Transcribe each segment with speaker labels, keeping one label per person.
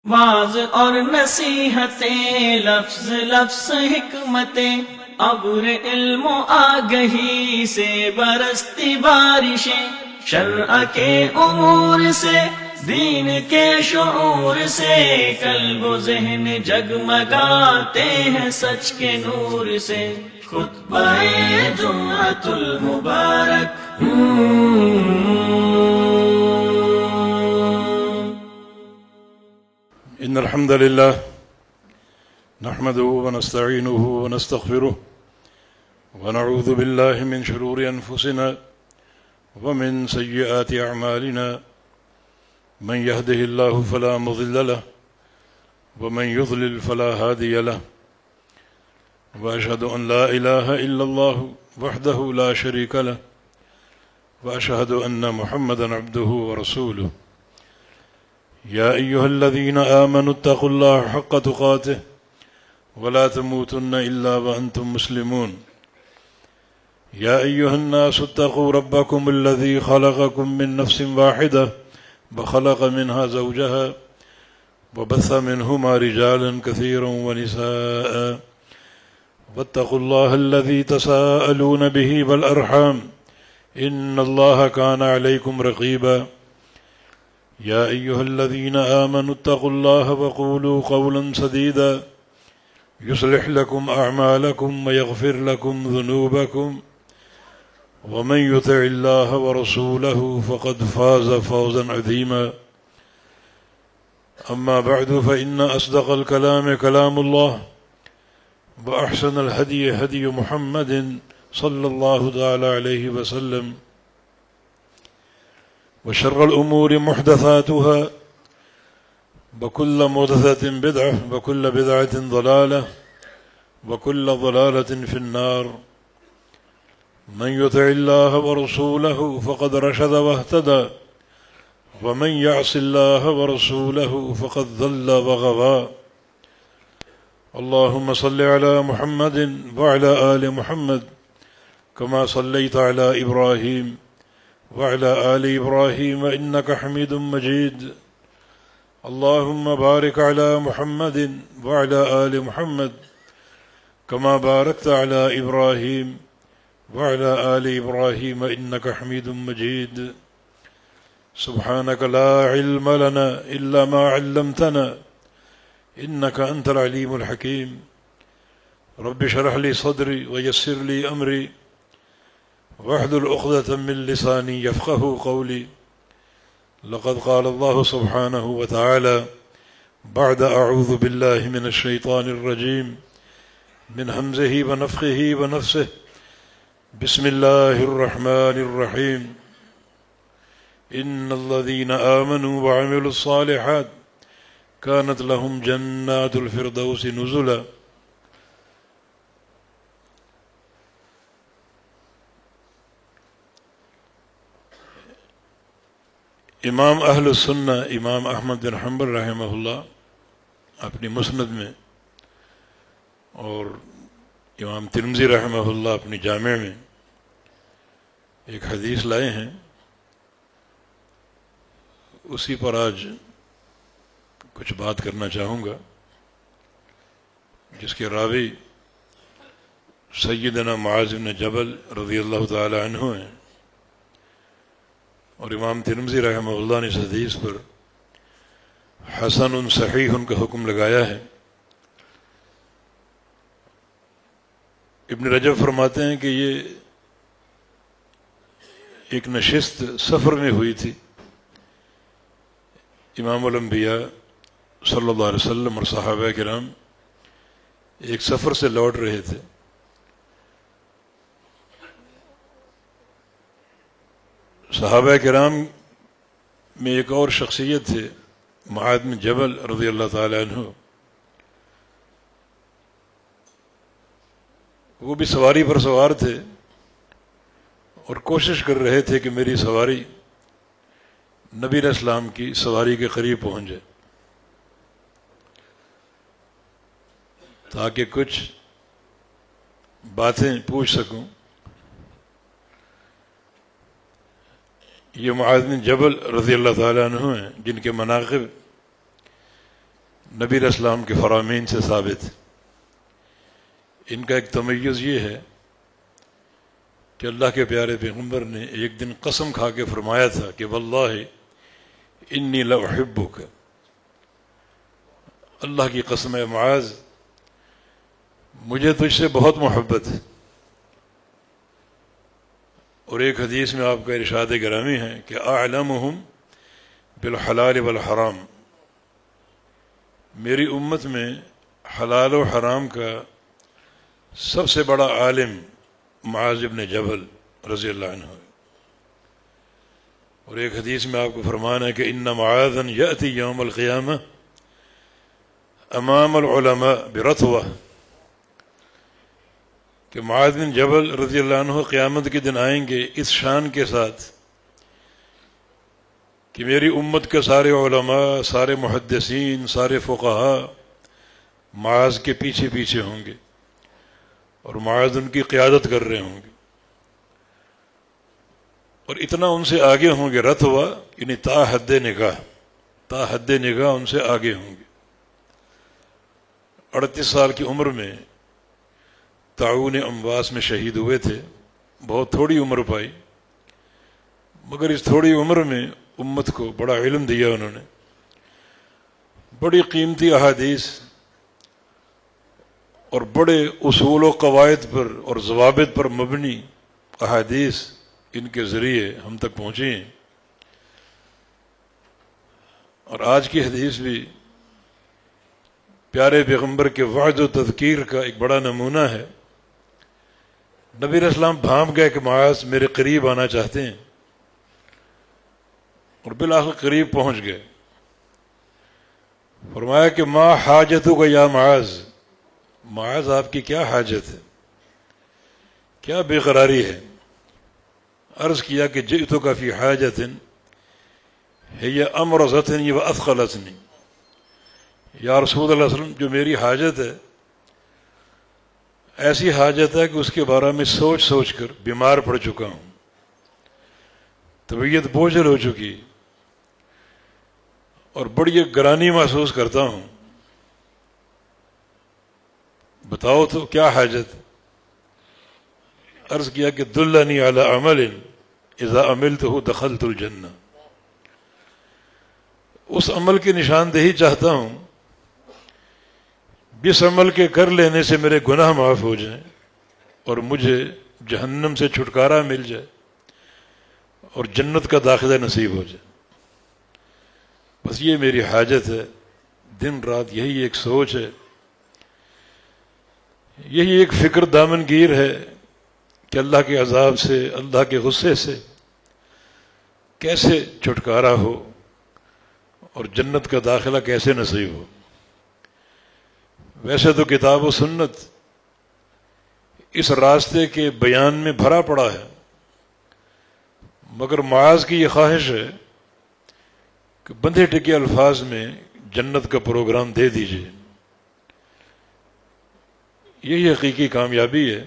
Speaker 1: Was اور نصیحتیں، لفظ لفظ حکمتیں، ابر علم و آگہی سے برستی بارشیں، شرع کے امور سے، دین کے شعور سے، قلب و ذہن جگمگاتے ہیں سچ کے نور سے۔ خطبہ جمعۃ المبارک،
Speaker 2: إن الحمد لله نحمده ونستعينه ونستغفره ونعوذ بالله من شرور أنفسنا ومن سيئات أعمالنا، من يهده الله فلا مضل له ومن يضلل فلا هادي له، وأشهد أن لا إله إلا الله وحده لا شريك له، وأشهد أن محمدا عبده ورسوله۔ يا أيها الذين آمنوا اتقوا الله حق تقاته ولا تموتن إلا وأنتم مسلمون۔ يا أيها الناس اتقوا ربكم الذي خلقكم من نفس واحدة وخلق منها زوجها وبث منهما رجالا كثيرا ونساء، واتقوا الله الذي تساءلون به والأرحام إن الله كان عليكم رقيبا۔ يا أيها الذين آمنوا اتقوا الله وقولوا قولا سديدا يصلح لكم أعمالكم ويغفر لكم ذنوبكم، ومن يطع الله ورسوله فقد فاز فوزا عظيما۔ أما بعد، فإن أصدق الكلام كلام الله، وأحسن الهدي هدي محمد صلى الله تعالى عليه وسلم، وشر الأمور محدثاتها، وكل محدثة بدعة، وكل بدعة ضلالة، وكل ضلالة في النار۔ من يطع الله ورسوله فقد رشد واهتدى، ومن يعص الله ورسوله فقد ضل وغوى۔ اللهم صل على محمد وعلى آل محمد كما صليت على إبراهيم وعلى آل إبراهيم إنك حميد مجيد۔ اللهم بارك على محمد وعلى آل محمد كما باركت على إبراهيم وعلى آل إبراهيم إنك حميد مجيد۔ سبحانك لا علم لنا إلا ما علمتنا إنك أنت العليم الحكيم۔ رب اشرح لي صدري ويسر لي أمري واحلل عقدة من لساني يفقهوا قولي۔ لقد قال الله سبحانه وتعالى بعد أعوذ بالله من الشيطان الرجيم من همزه ونفخه ونفسه، بسم الله الرحمن الرحيم۔ إن الذين آمنوا وعملوا الصالحات كانت لهم جنات الفردوس نزلا۔ امام اہل السنہ امام احمد بن حنبل رحمہ اللہ اپنی مسند میں، اور امام ترمذی رحمہ اللہ اپنی جامع میں ایک حدیث لائے ہیں، اسی پر آج کچھ بات کرنا چاہوں گا، جس کے راوی سیدنا معاذ بن جبل رضی اللہ تعالی عنہ ہیں، اور امام ترمذی رحمہ اللہ نے اس حدیث پر حسن صحیح کا حکم لگایا ہے۔ ابن رجب فرماتے ہیں کہ یہ ایک نشست سفر میں ہوئی تھی، امام الانبیاء صلی اللہ علیہ وسلم اور صحابہ کرام ایک سفر سے لوٹ رہے تھے۔ صحابہ کرام میں ایک اور شخصیت تھے، معاذ بن جبل رضی اللہ تعالی عنہ، وہ بھی سواری پر سوار تھے اور کوشش کر رہے تھے کہ میری سواری نبی علیہ السلام کی سواری کے قریب پہنچ جائے، تاکہ کچھ باتیں پوچھ سکوں۔ یہ معاذ بن جبل رضی اللہ تعالیٰ عنہ ہیں، جن کے مناقب نبی علیہ السلام کے فرامین سے ثابت ہے۔ ان کا ایک تمیز یہ ہے کہ اللہ کے پیارے پیغمبر نے ایک دن قسم کھا کے فرمایا تھا کہ واللہ انی لأحبک، اللہ کی قسم ہے معاذ مجھے تجھ سے بہت محبت ہے۔ اور ایک حدیث میں آپ کا ارشاد گرامی ہے کہ اعلمہم بالحلال والحرام، میری امت میں حلال و حرام کا سب سے بڑا عالم معاذ بن جبل رضی اللہ عنہ۔ اور ایک حدیث میں آپ کو فرمانا ہے کہ ان معاذا یأتی یوم القیامہ امام العلماء برتوہ، کہ معاذ بن جبل رضی اللہ عنہ قیامت کے دن آئیں گے اس شان کے ساتھ کہ میری امت کے سارے علماء، سارے محدثین، سارے فقہاء معاذ کے پیچھے پیچھے ہوں گے اور معاذ ان کی قیادت کر رہے ہوں گے، اور اتنا ان سے آگے ہوں گے، رتوا یعنی تا حد نگاہ ان سے آگے ہوں گے۔ 38 سال کی عمر میں طاعون امواس میں شہید ہوئے تھے، بہت تھوڑی عمر پائی، مگر اس تھوڑی عمر میں امت کو بڑا علم دیا انہوں نے، بڑی قیمتی احادیث اور بڑے اصول و قواعد پر اور ضوابط پر مبنی احادیث ان کے ذریعے ہم تک پہنچی ہیں۔ اور آج کی حدیث بھی پیارے پیغمبر کے وعظ و تذکیر کا ایک بڑا نمونہ ہے۔ نبی علیہ السلام بھانپ گئے کہ معاذ میرے قریب آنا چاہتے ہیں، اور بالآخر قریب پہنچ گئے۔ فرمایا کہ ما حاجتک یا معاذ، معاذ آپ کی کیا حاجت ہے، کیا بے قراری ہے؟ عرض کیا کہ جئتک فی حاجت ہی امرضتنی و اثقلتنی، یا رسول اللہ صلی اللہ علیہ وسلم جو میری حاجت ہے ایسی حاجت ہے کہ اس کے بارے میں سوچ سوچ کر بیمار پڑ چکا ہوں، طبیعت بوجھل ہو چکی اور بڑی گرانی محسوس کرتا ہوں، بتاؤ تو کیا حاجت؟ عرض کیا کہ دلنی علی عمل اذا عملتہ دخلت الجنہ، اس عمل کی نشاندہی چاہتا ہوں جس عمل کے کر لینے سے میرے گناہ معاف ہو جائیں اور مجھے جہنم سے چھٹکارا مل جائے اور جنت کا داخلہ نصیب ہو جائے، بس یہ میری حاجت ہے۔ دن رات یہی ایک سوچ ہے، یہی ایک فکر دامن گیر ہے کہ اللہ کے عذاب سے، اللہ کے غصے سے کیسے چھٹکارا ہو اور جنت کا داخلہ کیسے نصیب ہو۔ ویسے تو کتاب و سنت اس راستے کے بیان میں بھرا پڑا ہے، مگر معاذ کی یہ خواہش ہے کہ بندھے ٹکے الفاظ میں جنت کا پروگرام دے دیجیے، یہی حقیقی کامیابی ہے،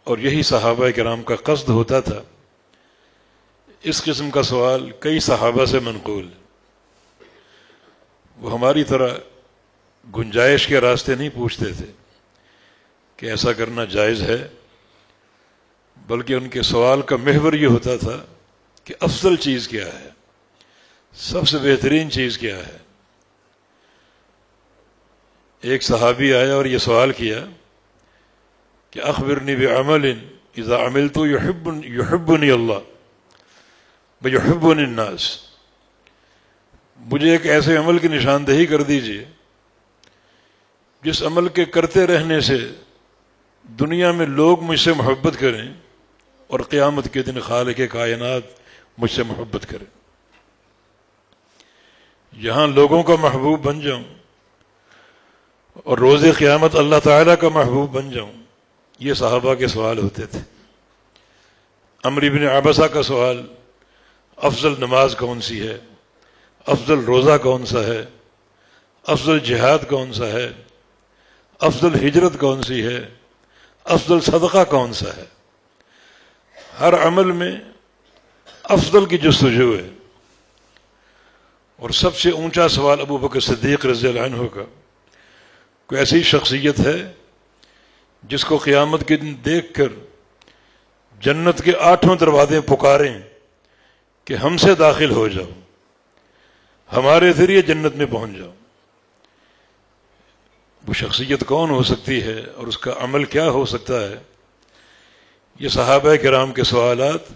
Speaker 2: اور یہی صحابہ کرام کا قصد ہوتا تھا۔ اس قسم کا سوال کئی صحابہ سے منقول ہے، وہ ہماری طرح گنجائش کے راستے نہیں پوچھتے تھے کہ ایسا کرنا جائز ہے، بلکہ ان کے سوال کا محور یہ ہوتا تھا کہ افضل چیز کیا ہے، سب سے بہترین چیز کیا ہے۔ ایک صحابی آیا اور یہ سوال کیا کہ اخبرنی بعمل اذا عملت یحبنی اللہ ویحبنی الناس، مجھے ایک ایسے عمل کی نشاندہی کر دیجیے جس عمل کے کرتے رہنے سے دنیا میں لوگ مجھ سے محبت کریں اور قیامت کے دن خالق کائنات مجھ سے محبت کریں، یہاں لوگوں کا محبوب بن جاؤں اور روز قیامت اللہ تعالیٰ کا محبوب بن جاؤں۔ یہ صحابہ کے سوال ہوتے تھے۔ عمرو بن عبسہ کا سوال، افضل نماز کون سی ہے، افضل روزہ کون سا ہے، افضل جہاد کون سا ہے، افضل ہجرت کون سی ہے، افضل صدقہ کون سا ہے؟ ہر عمل میں افضل کی جستجو ہے، اور سب سے اونچا سوال ابو بکر صدیق رضی اللہ عنہ کا، کوئی ایسی شخصیت ہے جس کو قیامت کے دن دیکھ کر جنت کے 8 دروازے پکاریں کہ ہم سے داخل ہو جاؤ، ہمارے ذریعے جنت میں پہنچ جاؤ؟ وہ شخصیت کون ہو سکتی ہے اور اس کا عمل کیا ہو سکتا ہے؟ یہ صحابہ کرام کے سوالات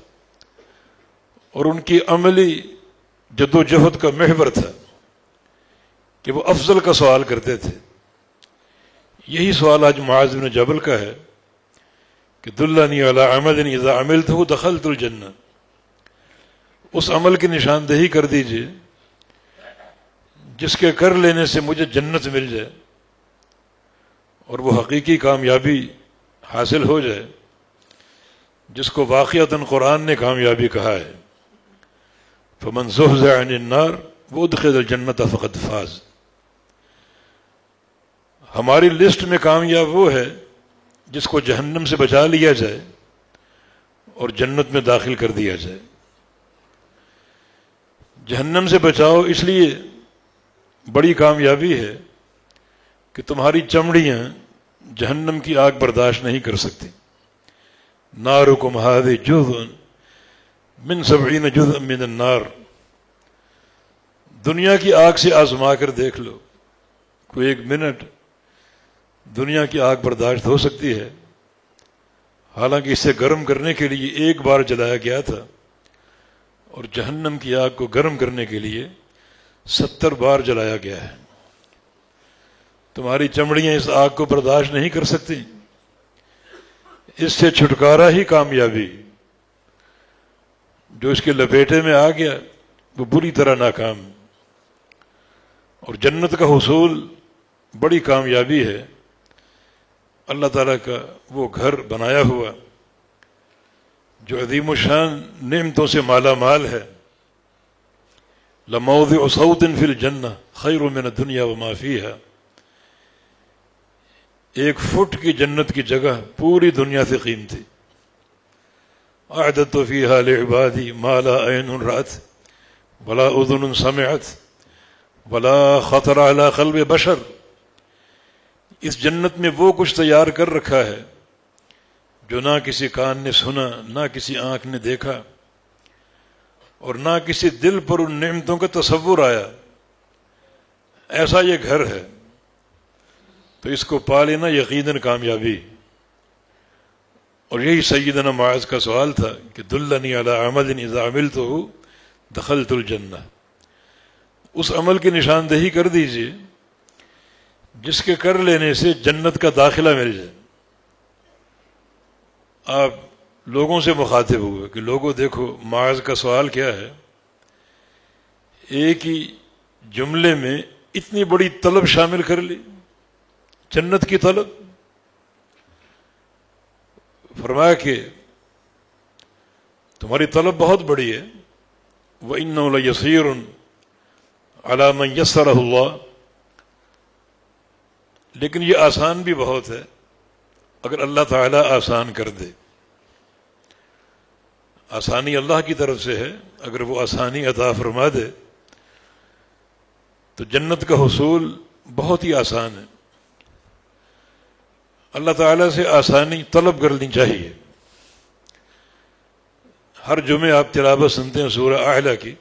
Speaker 2: اور ان کی عملی جد و جہد کا محور تھا کہ وہ افضل کا سوال کرتے تھے۔ یہی سوال آج معاذ بن جبل کا ہے کہ دلنی علی عمل اذا عملتہ دخلت الجنہ، اس عمل کی نشاندہی کر دیجئے جس کے کر لینے سے مجھے جنت مل جائے اور وہ حقیقی کامیابی حاصل ہو جائے جس کو واقعتاً قرآن نے کامیابی کہا ہے، فمن زحزح عن النار وادخل الجنۃ فقد فاز۔ ہماری لسٹ میں کامیاب وہ ہے جس کو جہنم سے بچا لیا جائے اور جنت میں داخل کر دیا جائے۔ جہنم سے بچاؤ اس لیے بڑی کامیابی ہے کہ تمہاری چمڑیاں جہنم کی آگ برداشت نہیں کر سکتی۔ نارکم ھذہ جزء من 70 جزءا من النار، دنیا کی آگ سے آزما کر دیکھ لو، کوئی 1 منٹ دنیا کی آگ برداشت ہو سکتی ہے؟ حالانکہ اسے گرم کرنے کے لیے 1 بار جلایا گیا تھا اور جہنم کی آگ کو گرم کرنے کے لیے 70 بار جلایا گیا ہے۔ تمہاری چمڑیاں اس آگ کو برداشت نہیں کر سکتی، اس سے چھٹکارا ہی کامیابی، جو اس کے لپیٹے میں آ گیا وہ بری طرح ناکام۔ اور جنت کا حصول بڑی کامیابی ہے، اللہ تعالیٰ کا وہ گھر بنایا ہوا جو عظیم الشان نعمتوں سے مالا مال ہے۔ لموضع صوت فی الجنہ خیر من الدنیا وما فیہا، 1 فٹ کی جنت کی جگہ پوری دنیا سے قیمتی۔ اعددت فیہا لعبادی ما لا عین رأت ولا اذن سمعت ولا خطر علی قلب بشر، اس جنت میں وہ کچھ تیار کر رکھا ہے جو نہ کسی کان نے سنا، نہ کسی آنکھ نے دیکھا، اور نہ کسی دل پر ان نعمتوں کا تصور آیا۔ ایسا یہ گھر ہے، تو اس کو پا لینا یقیناً کامیابی۔ اور یہی سیدنا معاذ کا سوال تھا کہ دلنی علی عمل اذا عملتہ دخلت الجنہ، اس عمل کی نشاندہی کر دیجئے جس کے کر لینے سے جنت کا داخلہ مل جائے۔ آپ لوگوں سے مخاطب ہوئے کہ لوگوں دیکھو معاذ کا سوال کیا ہے، ایک ہی جملے میں اتنی بڑی طلب شامل کر لی، جنت کی طلب۔ فرمایا کہ تمہاری طلب بہت بڑی ہے، وَإِنَّهُ لَيَسِيرٌ عَلَى مَنْ يَسَّرَهُ اللَّهُ، لیکن یہ آسان بھی بہت ہے اگر اللہ تعالیٰ آسان کر دے۔ آسانی اللہ کی طرف سے ہے، اگر وہ آسانی عطا فرما دے تو جنت کا حصول بہت ہی آسان ہے۔ اللہ تعالیٰ سے آسانی طلب کرنی چاہیے۔ ہر جمعے آپ تلاوت سنتے ہیں سورہ اعلیٰ کی،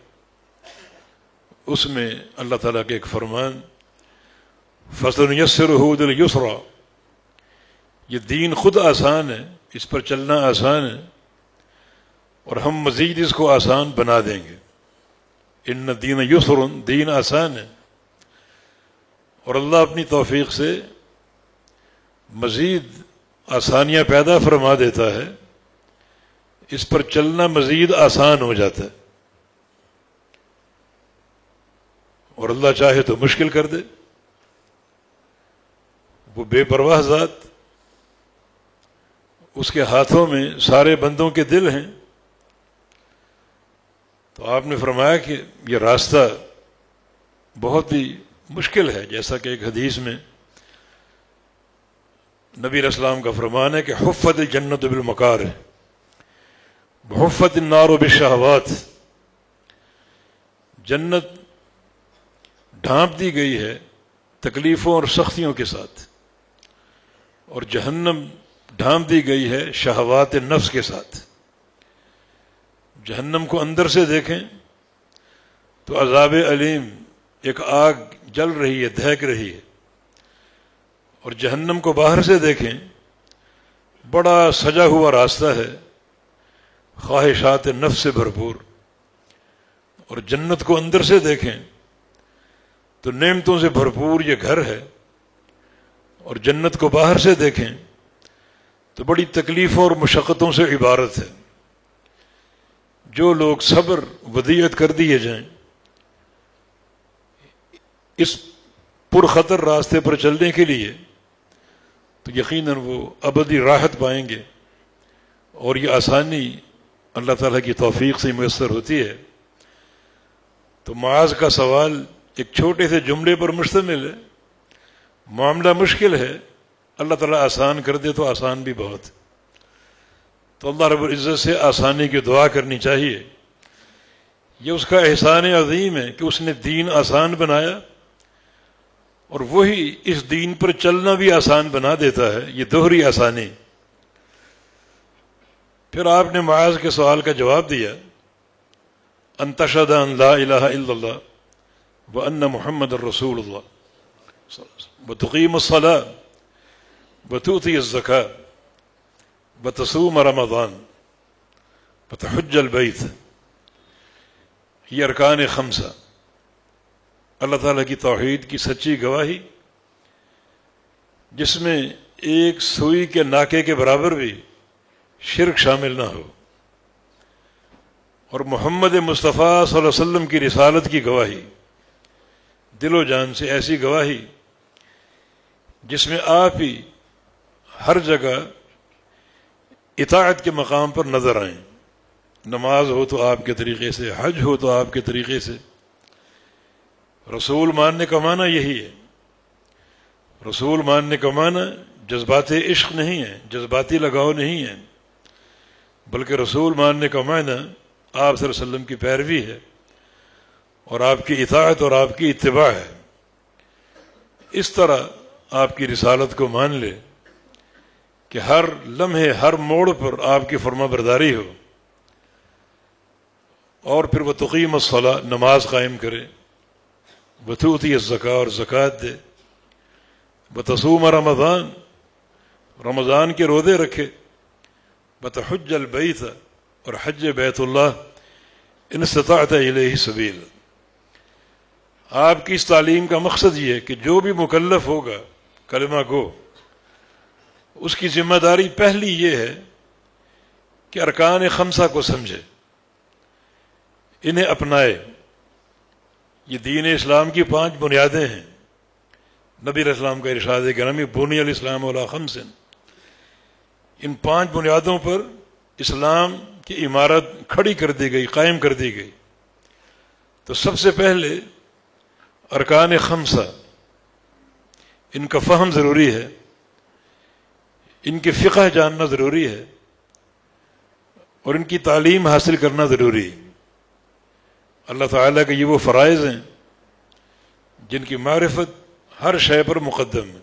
Speaker 2: اس میں اللہ تعالیٰ کے ایک فرمان فَسَنُيَسِّرُهُ لِلْيُسْرَىٰ، یہ دین خود آسان ہے، اس پر چلنا آسان ہے، اور ہم مزید اس کو آسان بنا دیں گے۔ ان الدین یسر، دین آسان ہے، اور اللہ اپنی توفیق سے مزید آسانیاں پیدا فرما دیتا ہے، اس پر چلنا مزید آسان ہو جاتا ہے، اور اللہ چاہے تو مشکل کر دے۔ وہ بے پرواہ ذات، اس کے ہاتھوں میں سارے بندوں کے دل ہیں۔ تو آپ نے فرمایا کہ یہ راستہ بہت ہی مشکل ہے، جیسا کہ ایک حدیث میں نبی علیہ السلام کا فرمان ہے کہ حفت الجنت بالمکارہ وحفت النار بالشہوات، جنت ڈھانپ دی گئی ہے تکلیفوں اور سختیوں کے ساتھ، اور جہنم ڈھانپ دی گئی ہے شہوات نفس کے ساتھ۔ جہنم کو اندر سے دیکھیں تو عذاب علیم، ایک آگ جل رہی ہے، دہک رہی ہے، اور جہنم کو باہر سے دیکھیں بڑا سجا ہوا راستہ ہے، خواہشات نفس سے بھرپور، اور جنت کو اندر سے دیکھیں تو نعمتوں سے بھرپور یہ گھر ہے، اور جنت کو باہر سے دیکھیں تو بڑی تکلیفوں اور مشقتوں سے عبارت ہے۔ جو لوگ صبر ودیعت کر دیے جائیں اس پرخطر راستے پر چلنے کے لیے، تو یقیناً وہ ابدی راحت پائیں گے، اور یہ آسانی اللہ تعالیٰ کی توفیق سے میسر ہوتی ہے۔ تو معاذ کا سوال ایک چھوٹے سے جملے پر مشتمل ہے، معاملہ مشکل ہے، اللہ تعالیٰ آسان کر دے تو آسان بھی بہت، تو اللہ رب العزت سے آسانی کی دعا کرنی چاہیے۔ یہ اس کا احسان عظیم ہے کہ اس نے دین آسان بنایا، اور وہی اس دین پر چلنا بھی آسان بنا دیتا ہے، یہ دوہری آسانی۔ پھر آپ نے معاذ کے سوال کا جواب دیا، ان تشہد ان لا الہ الا اللہ وان محمد الرسول اللہ وتقیم الصلاۃ وتؤتی الزکاۃ وتصوم رمضان وتحج البیت۔ یہ ارکان خمسہ، اللہ تعالیٰ کی توحید کی سچی گواہی، جس میں ایک سوئی کے ناکے کے برابر بھی شرک شامل نہ ہو، اور محمد مصطفیٰ صلی اللہ علیہ وسلم کی رسالت کی گواہی، دل و جان سے ایسی گواہی جس میں آپ ہی ہر جگہ اطاعت کے مقام پر نظر آئیں۔ نماز ہو تو آپ کے طریقے سے، حج ہو تو آپ کے طریقے سے۔ رسول ماننے کا معنی یہی ہے۔ رسول ماننے کا معنی جذبات عشق نہیں ہے، جذباتی لگاؤ نہیں ہے، بلکہ رسول ماننے کا معنی آپ صلی اللہ علیہ وسلم کی پیروی ہے، اور آپ کی اطاعت اور آپ کی اتباع ہے۔ اس طرح آپ کی رسالت کو مان لے کہ ہر لمحے ہر موڑ پر آپ کی فرما برداری ہو، اور پھر وہ تقیم الصلاۃ، نماز قائم کرے، وتؤتی الزکاۃ، اور زکوٰۃ دے، وتصوم رمضان، رمضان کے روزے رکھے، وتحج البیت، اور حج بیت اللہ ان استطعت الیہ سبیل۔ آپ کی اس تعلیم کا مقصد یہ ہے کہ جو بھی مکلف ہوگا کلمہ گو، اس کی ذمہ داری پہلی یہ ہے کہ ارکان خمسہ کو سمجھے، انہیں اپنائے۔ یہ دین اسلام کی 5 بنیادیں ہیں۔ نبی علیہ السلام کا ارشاد ہے کہ گرامی بنی الاسلام علی خمس، ان 5 بنیادوں پر اسلام کی عمارت کھڑی کر دی گئی، قائم کر دی گئی۔ تو سب سے پہلے ارکان خمسہ، ان کا فہم ضروری ہے، ان کی فقہ جاننا ضروری ہے، اور ان کی تعلیم حاصل کرنا ضروری ہے۔ اللہ تعالیٰ کے یہ وہ فرائض ہیں جن کی معرفت ہر شے پر مقدم ہے۔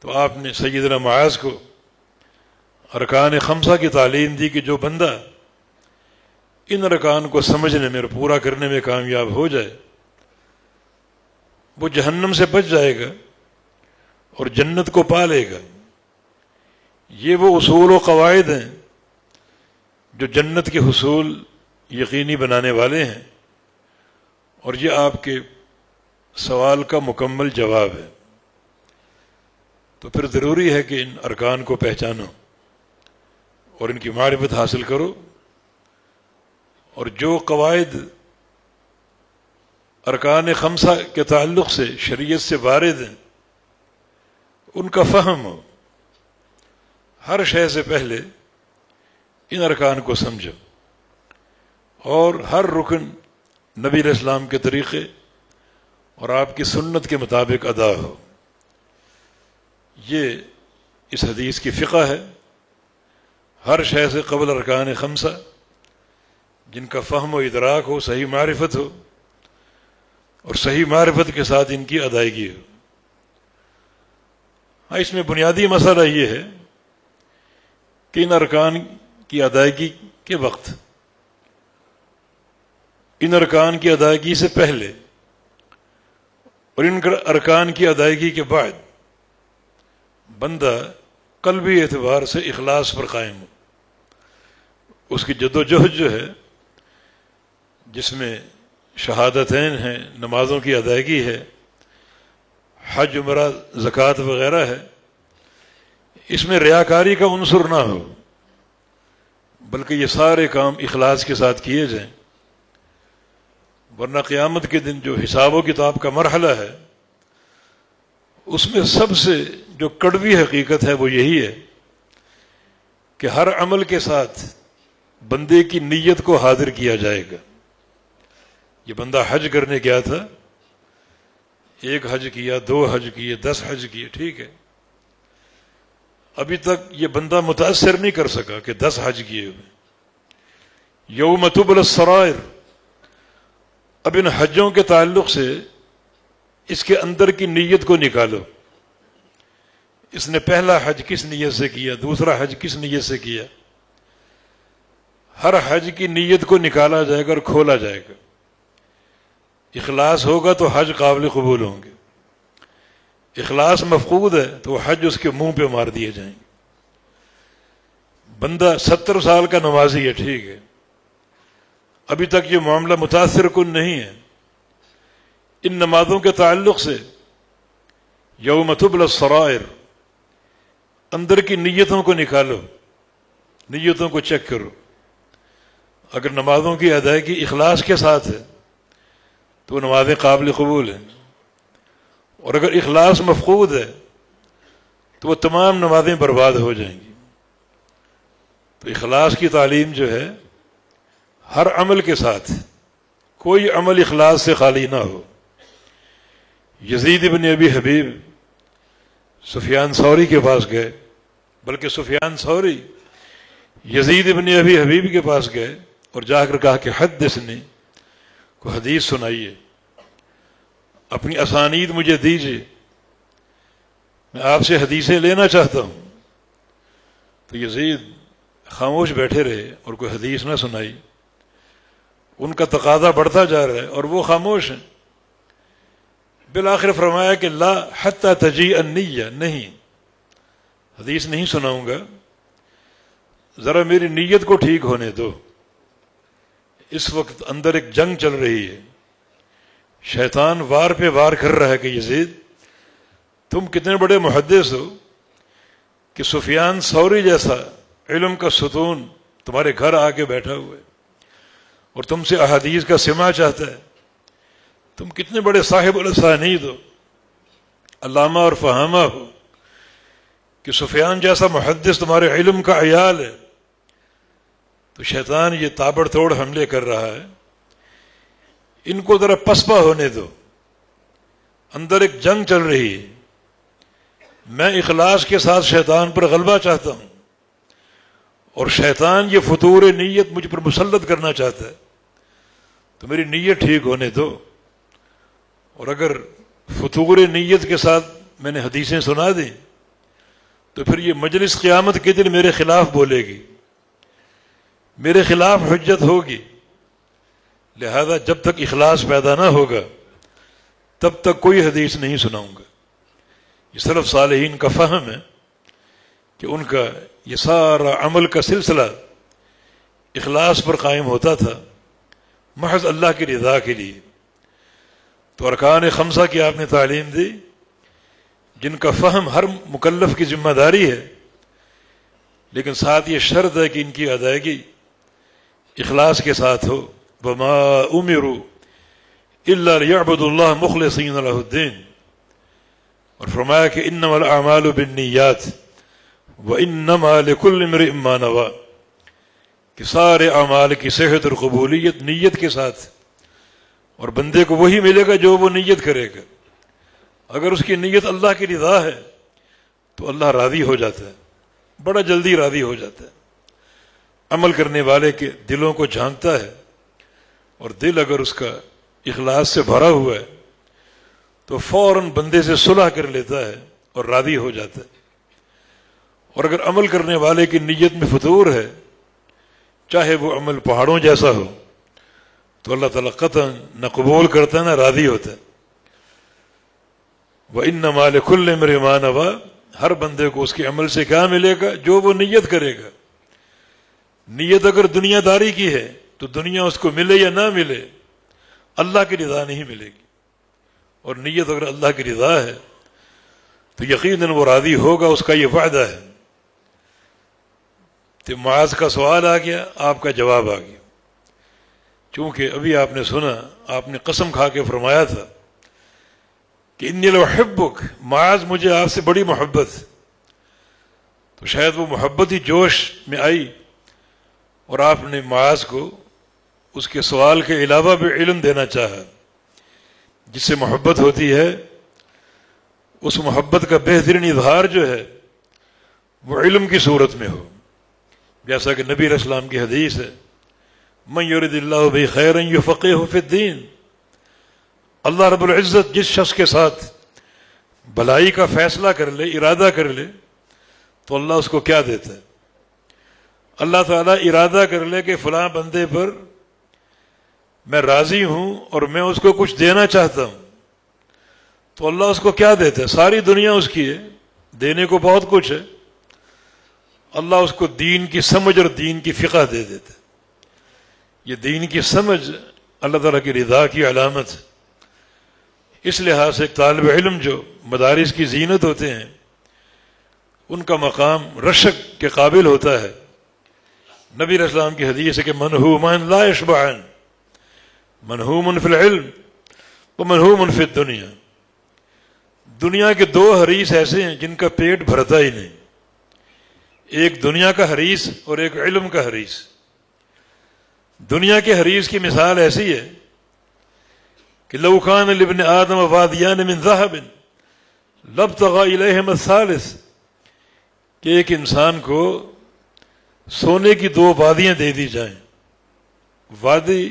Speaker 2: تو آپ نے سیدنا معاذ کو ارکان خمسہ کی تعلیم دی کہ جو بندہ ان ارکان کو سمجھنے میں اور پورا کرنے میں کامیاب ہو جائے، وہ جہنم سے بچ جائے گا اور جنت کو پا لے گا۔ یہ وہ اصول و قواعد ہیں جو جنت کے حصول یقینی بنانے والے ہیں، اور یہ آپ کے سوال کا مکمل جواب ہے۔ تو پھر ضروری ہے کہ ان ارکان کو پہچانو اور ان کی معرفت حاصل کرو، اور جو قواعد ارکان خمسہ کے تعلق سے شریعت سے وارد ہیں ان کا فہم ہو۔ ہر شے سے پہلے ان ارکان کو سمجھو، اور ہر رکن نبی علیہ السلام کے طریقے اور آپ کی سنت کے مطابق ادا ہو۔ یہ اس حدیث کی فقہ ہے۔ ہر شے سے قبل ارکان خمسہ، جن کا فہم و ادراک ہو، صحیح معرفت ہو، اور صحیح معرفت کے ساتھ ان کی ادائیگی ہو۔ ہاں، اس میں بنیادی مسئلہ یہ ہے کہ ان ارکان کی ادائیگی کے وقت، ان ارکان کی ادائیگی سے پہلے اور ان ارکان کی ادائیگی کے بعد بندہ قلبی اعتبار سے اخلاص پر قائم ہو۔ اس کی جد و جہد جو ہے، جس میں شہادتین ہیں، نمازوں کی ادائیگی ہے، حج عمرہ زکوٰۃ وغیرہ ہے، اس میں ریاکاری کا عنصر نہ ہو، بلکہ یہ سارے کام اخلاص کے ساتھ کیے جائیں، ورنہ قیامت کے دن جو حساب و کتاب کا مرحلہ ہے، اس میں سب سے جو کڑوی حقیقت ہے وہ یہی ہے کہ ہر عمل کے ساتھ بندے کی نیت کو حاضر کیا جائے گا۔ یہ بندہ حج کرنے گیا تھا، 1 حج کیا، 2 حج کیے، 10 حج کیے، ٹھیک ہے، ابھی تک یہ بندہ متاثر نہیں کر سکا کہ 10 حج کیے ہوئے۔ یوم تبلی السرائر، اب ان حجوں کے تعلق سے اس کے اندر کی نیت کو نکالو، اس نے پہلا حج کس نیت سے کیا، دوسرا حج کس نیت سے کیا، ہر حج کی نیت کو نکالا جائے گا اور کھولا جائے گا۔ اخلاص ہوگا تو حج قابل قبول ہوں گے، اخلاص مفقود ہے تو حج اس کے منہ پہ مار دیے جائیں گے۔ بندہ 70 سال کا نمازی ہے، ٹھیک ہے، ابھی تک یہ معاملہ متاثر کن نہیں ہے، ان نمازوں کے تعلق سے یوم تبلی السرائر، اندر کی نیتوں کو نکالو، نیتوں کو چیک کرو۔ اگر نمازوں کی ادائیگی اخلاص کے ساتھ ہے تو نمازیں قابل قبول ہیں، اور اگر اخلاص مفقود ہے تو وہ تمام نمازیں برباد ہو جائیں گی۔ تو اخلاص کی تعلیم جو ہے ہر عمل کے ساتھ، کوئی عمل اخلاص سے خالی نہ ہو۔ یزید ابن ابی حبیب سفیان ثوری کے پاس گئے، بلکہ سفیان ثوری یزید ابن ابی حبیب کے پاس گئے اور جا کر کہا کہ حدثنی، کو حدیث سنائیے، اپنی اسانید مجھے دیجیے، میں آپ سے حدیثیں لینا چاہتا ہوں۔ تو یزید خاموش بیٹھے رہے اور کوئی حدیث نہ سنائی۔ ان کا تقاضا بڑھتا جا رہا ہے اور وہ خاموش ہیں۔ بالآخر فرمایا کہ لا حتی تجیء النیہ، نہیں، حدیث نہیں سناؤں گا، ذرا میری نیت کو ٹھیک ہونے دو۔ اس وقت اندر ایک جنگ چل رہی ہے، شیطان وار پہ وار کر رہا ہے کہ یزید تم کتنے بڑے محدث ہو کہ سفیان ثوری جیسا علم کا ستون تمہارے گھر آ کے بیٹھا ہوا ہے اور تم سے احادیث کا سماع چاہتا ہے، تم کتنے بڑے صاحب الاسانید ہو، علامہ اور فہامہ ہو کہ سفیان جیسا محدث تمہارے علم کا عیال ہے۔ تو شیطان یہ تابڑ توڑ حملے کر رہا ہے، ان کو ذرا پسپا ہونے دو، اندر ایک جنگ چل رہی ہے، میں اخلاص کے ساتھ شیطان پر غلبہ چاہتا ہوں اور شیطان یہ فطور نیت مجھ پر مسلط کرنا چاہتا ہے، تو میری نیت ٹھیک ہونے دو۔ اور اگر فطور نیت کے ساتھ میں نے حدیثیں سنا دیں تو پھر یہ مجلس قیامت کے دن میرے خلاف بولے گی، میرے خلاف حجت ہوگی، لہذا جب تک اخلاص پیدا نہ ہوگا تب تک کوئی حدیث نہیں سناؤں گا۔ یہ سلف صالحین کا فہم ہے کہ ان کا یہ سارا عمل کا سلسلہ اخلاص پر قائم ہوتا تھا، محض اللہ کی رضا کے لیے۔ تو ارکان خمسہ کی آپ نے تعلیم دی، جن کا فہم ہر مکلف کی ذمہ داری ہے، لیکن ساتھ یہ شرط ہے کہ ان کی ادائیگی اخلاص کے ساتھ ہو۔ وما امروا الا ليعبدوا الله مخلصين له الدين، اور فرمایا کہ انما الاعمال بالنیات وانما لكل امرئ ما نوى، کہ سارے اعمال کی صحت اور قبولیت نیت کے ساتھ، اور بندے کو وہی ملے گا جو وہ نیت کرے گا۔ اگر اس کی نیت اللہ کی رضا ہے تو اللہ راضی ہو جاتا ہے، بڑا جلدی راضی ہو جاتا ہے۔ عمل کرنے والے کے دلوں کو جھانکتا ہے، اور دل اگر اس کا اخلاص سے بھرا ہوا ہے تو فوراً بندے سے صلح کر لیتا ہے اور راضی ہو جاتا ہے. اور اگر عمل کرنے والے کی نیت میں فتور ہے، چاہے وہ عمل پہاڑوں جیسا ہو، تو اللہ تعالیٰ قطعاً نہ قبول کرتا ہے نہ راضی ہوتا ہے. وَإِنَّمَا لِكُلِّ امْرِئٍ مَا نَوَىٰ، ہر بندے کو اس کے عمل سے کیا ملے گا؟ جو وہ نیت کرے گا. نیت اگر دنیا داری کی ہے تو دنیا اس کو ملے یا نہ ملے، اللہ کی رضا نہیں ملے گی. اور نیت اگر اللہ کی رضا ہے تو یقیناً وہ راضی ہوگا، اس کا یہ وعدہ ہے. تو معاذ کا سوال آ گیا، آپ کا جواب آ گیا. چونکہ ابھی آپ نے سنا، آپ نے قسم کھا کے فرمایا تھا کہ انی لأحبک، معاذ مجھے آپ سے بڑی محبت. تو شاید وہ محبت ہی جوش میں آئی اور آپ نے معاذ کو اس کے سوال کے علاوہ بھی علم دینا چاہا. جس سے محبت ہوتی ہے اس محبت کا بہترین اظہار جو ہے وہ علم کی صورت میں ہو. جیسا کہ نبی علیہ السلام کی حدیث ہے، من یرد اللہ بہ خیرا یفقہہ فی الدین. اللہ رب العزت جس شخص کے ساتھ بھلائی کا فیصلہ کر لے، ارادہ کر لے، تو اللہ اس کو کیا دیتا ہے؟ اللہ تعالیٰ ارادہ کر لے کہ فلاں بندے پر میں راضی ہوں اور میں اس کو کچھ دینا چاہتا ہوں، تو اللہ اس کو کیا دیتا ہے؟ ساری دنیا اس کی ہے، دینے کو بہت کچھ ہے. اللہ اس کو دین کی سمجھ اور دین کی فقہ دے دیتا ہے. یہ دین کی سمجھ اللہ تعالیٰ کی رضا کی علامت ہے. اس لحاظ سے ایک طالب علم جو مدارس کی زینت ہوتے ہیں ان کا مقام رشک کے قابل ہوتا ہے. نبی علیہ السلام کی حدیث ہے کہ منہومان لا یشبعان، منہوم فی العلم ومنہوم فی الدنیا. دنیا کے دو حریص ایسے ہیں جن کا پیٹ بھرتا ہی نہیں، ایک دنیا کا حریص اور ایک علم کا حریص. دنیا کے حریص کی مثال ایسی ہے کہ لو کان لابن آدم وادیان من ذهب لابتغى الیہما الثالث، کہ ایک انسان کو سونے کی دو وادیاں دے دی جائیں. وادی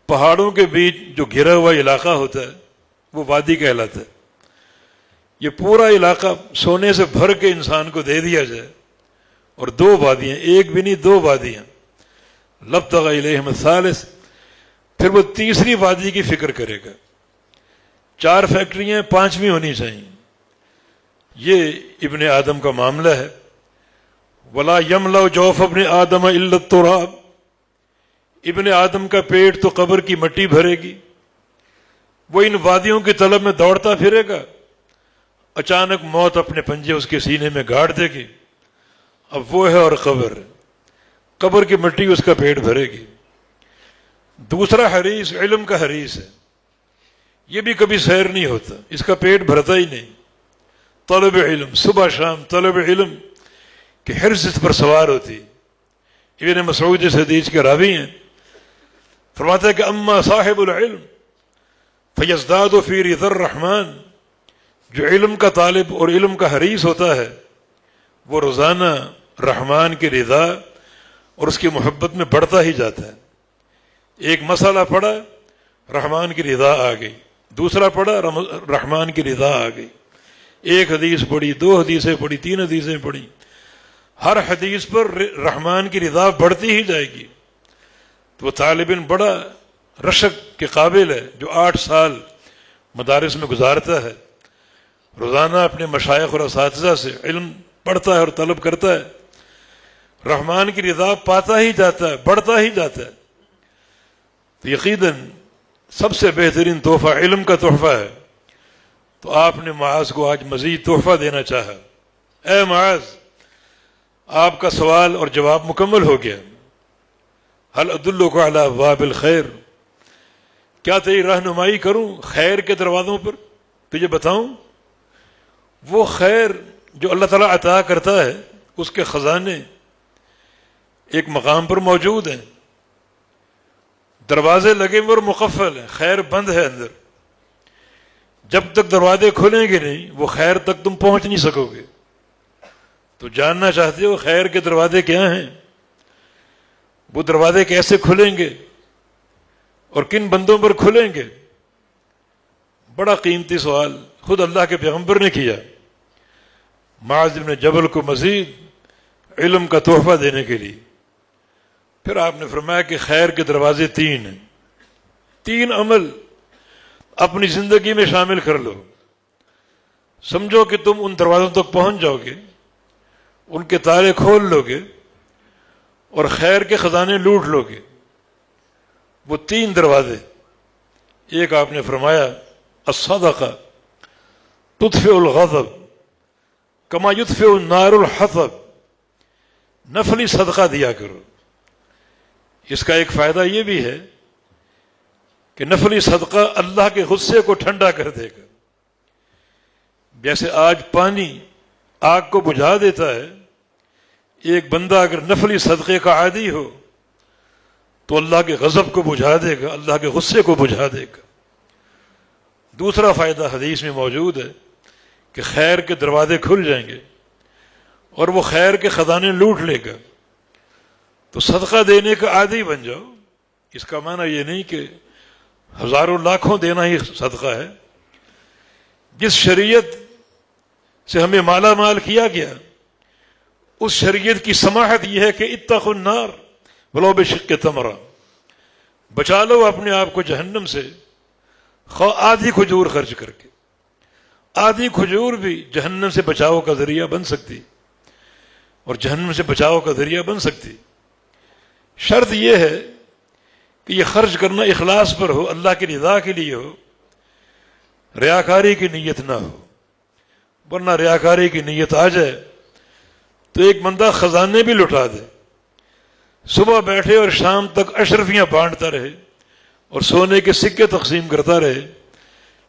Speaker 2: پہاڑوں کے بیچ جو گھرا ہوا علاقہ ہوتا ہے وہ وادی کہلاتا ہے. یہ پورا علاقہ سونے سے بھر کے انسان کو دے دیا جائے اور دو وادیاں، ایک بھی نہیں دو وادیاں، لابتغى الیہما الثالث، پھر وہ تیسری وادی کی فکر کرے گا. 4 فیکٹریاں، 5ویں ہونی چاہیے. یہ ابن آدم کا معاملہ ہے. ولا یملأ جوف ابن آدم الا التراب، ابن آدم کا پیٹ تو قبر کی مٹی بھرے گی. وہ ان وادیوں کی طلب میں دوڑتا پھرے گا، اچانک موت اپنے پنجے اس کے سینے میں گاڑ دے گی. اب وہ ہے اور قبر، قبر کی مٹی اس کا پیٹ بھرے گی. دوسرا حریص علم کا حریص ہے، یہ بھی کبھی سیر نہیں ہوتا، اس کا پیٹ بھرتا ہی نہیں. طلب علم، صبح شام طلب علم کہ حرص اس پر سوار ہوتی. ابن مسعود اس حدیث کے راوی ہیں، فرماتا ہے کہ اما صاحب العلم فیزداد فی رضا الرحمن، جو علم کا طالب اور علم کا حریص ہوتا ہے وہ روزانہ رحمان کی رضا اور اس کی محبت میں بڑھتا ہی جاتا ہے. ایک مسئلہ پڑھا، رحمان کی رضا آ گئی. دوسرا پڑھا، رحمان کی رضا آ گئی. ایک حدیث پڑھی، 2 حدیثیں پڑھی، 3 حدیثیں پڑھی، ہر حدیث پر رحمان کی رضا بڑھتی ہی جائے گی. تو وہ طالب علم بڑا رشک کے قابل ہے جو 8 سال مدارس میں گزارتا ہے، روزانہ اپنے مشائخ اور اساتذہ سے علم پڑھتا ہے اور طلب کرتا ہے، رحمان کی رضا پاتا ہی جاتا ہے، بڑھتا ہی جاتا ہے. تو یقیناً سب سے بہترین تحفہ علم کا تحفہ ہے. تو آپ نے معاذ کو آج مزید تحفہ دینا چاہا. اے معاذ، آپ کا سوال اور جواب مکمل ہو گیا. هل ادلک علی ابواب الخیر، کیا تیری رہنمائی کروں خیر کے دروازوں پر؟ تجھے بتاؤں وہ خیر جو اللہ تعالیٰ عطا کرتا ہے، اس کے خزانے ایک مقام پر موجود ہیں. دروازے لگے ہوئے اور مقفل ہیں، خیر بند ہے اندر. جب تک دروازے کھلیں گے نہیں وہ خیر تک تم پہنچ نہیں سکو گے. تو جاننا چاہتے ہو خیر کے دروازے کیا ہیں؟ وہ دروازے کیسے کھلیں گے اور کن بندوں پر کھلیں گے؟ بڑا قیمتی سوال خود اللہ کے پیغمبر نے کیا معاذ بن جبل کو مزید علم کا تحفہ دینے کے لیے. پھر آپ نے فرمایا کہ خیر کے دروازے 3 ہیں، 3 عمل اپنی زندگی میں شامل کر لو، سمجھو کہ تم ان دروازوں تک پہنچ جاؤ گے، ان کے تالے کھول لو گے اور خیر کے خزانے لوٹ لو گے. وہ 3 دروازے، ایک آپ نے فرمایا الصدقہ تطفئ الغضب کما یطفئ النار الحطب، نفلی صدقہ دیا کرو. اس کا ایک فائدہ یہ بھی ہے کہ نفلی صدقہ اللہ کے غصے کو ٹھنڈا کر دے گا. جیسے آج پانی آگ کو بجھا دیتا ہے، ایک بندہ اگر نفلی صدقے کا عادی ہو تو اللہ کے غضب کو بجھا دے گا، اللہ کے غصے کو بجھا دے گا. دوسرا فائدہ حدیث میں موجود ہے کہ خیر کے دروازے کھل جائیں گے اور وہ خیر کے خزانے لوٹ لے گا. تو صدقہ دینے کا عادی بن جاؤ. اس کا معنی یہ نہیں کہ ہزاروں لاکھوں دینا ہی صدقہ ہے. جس شریعت سے ہمیں مالا مال کیا گیا اس شریعت کی سماحت یہ ہے کہ اتقوا النار ولو بشق تمرہ، بچا لو اپنے آپ کو جہنم سے خواہ آدھی کھجور خرچ کر کے. آدھی کھجور بھی جہنم سے بچاؤ کا ذریعہ بن سکتی اور جہنم سے بچاؤ کا ذریعہ بن سکتی. شرط یہ ہے کہ یہ خرچ کرنا اخلاص پر ہو، اللہ کی رضا کے لیے ہو، ریاکاری کی نیت نہ ہو. ورنہ ریاکاری کی نیت آ جائے تو ایک بندہ خزانے بھی لٹا دے، صبح بیٹھے اور شام تک اشرفیاں بانٹتا رہے اور سونے کے سکے تقسیم کرتا رہے،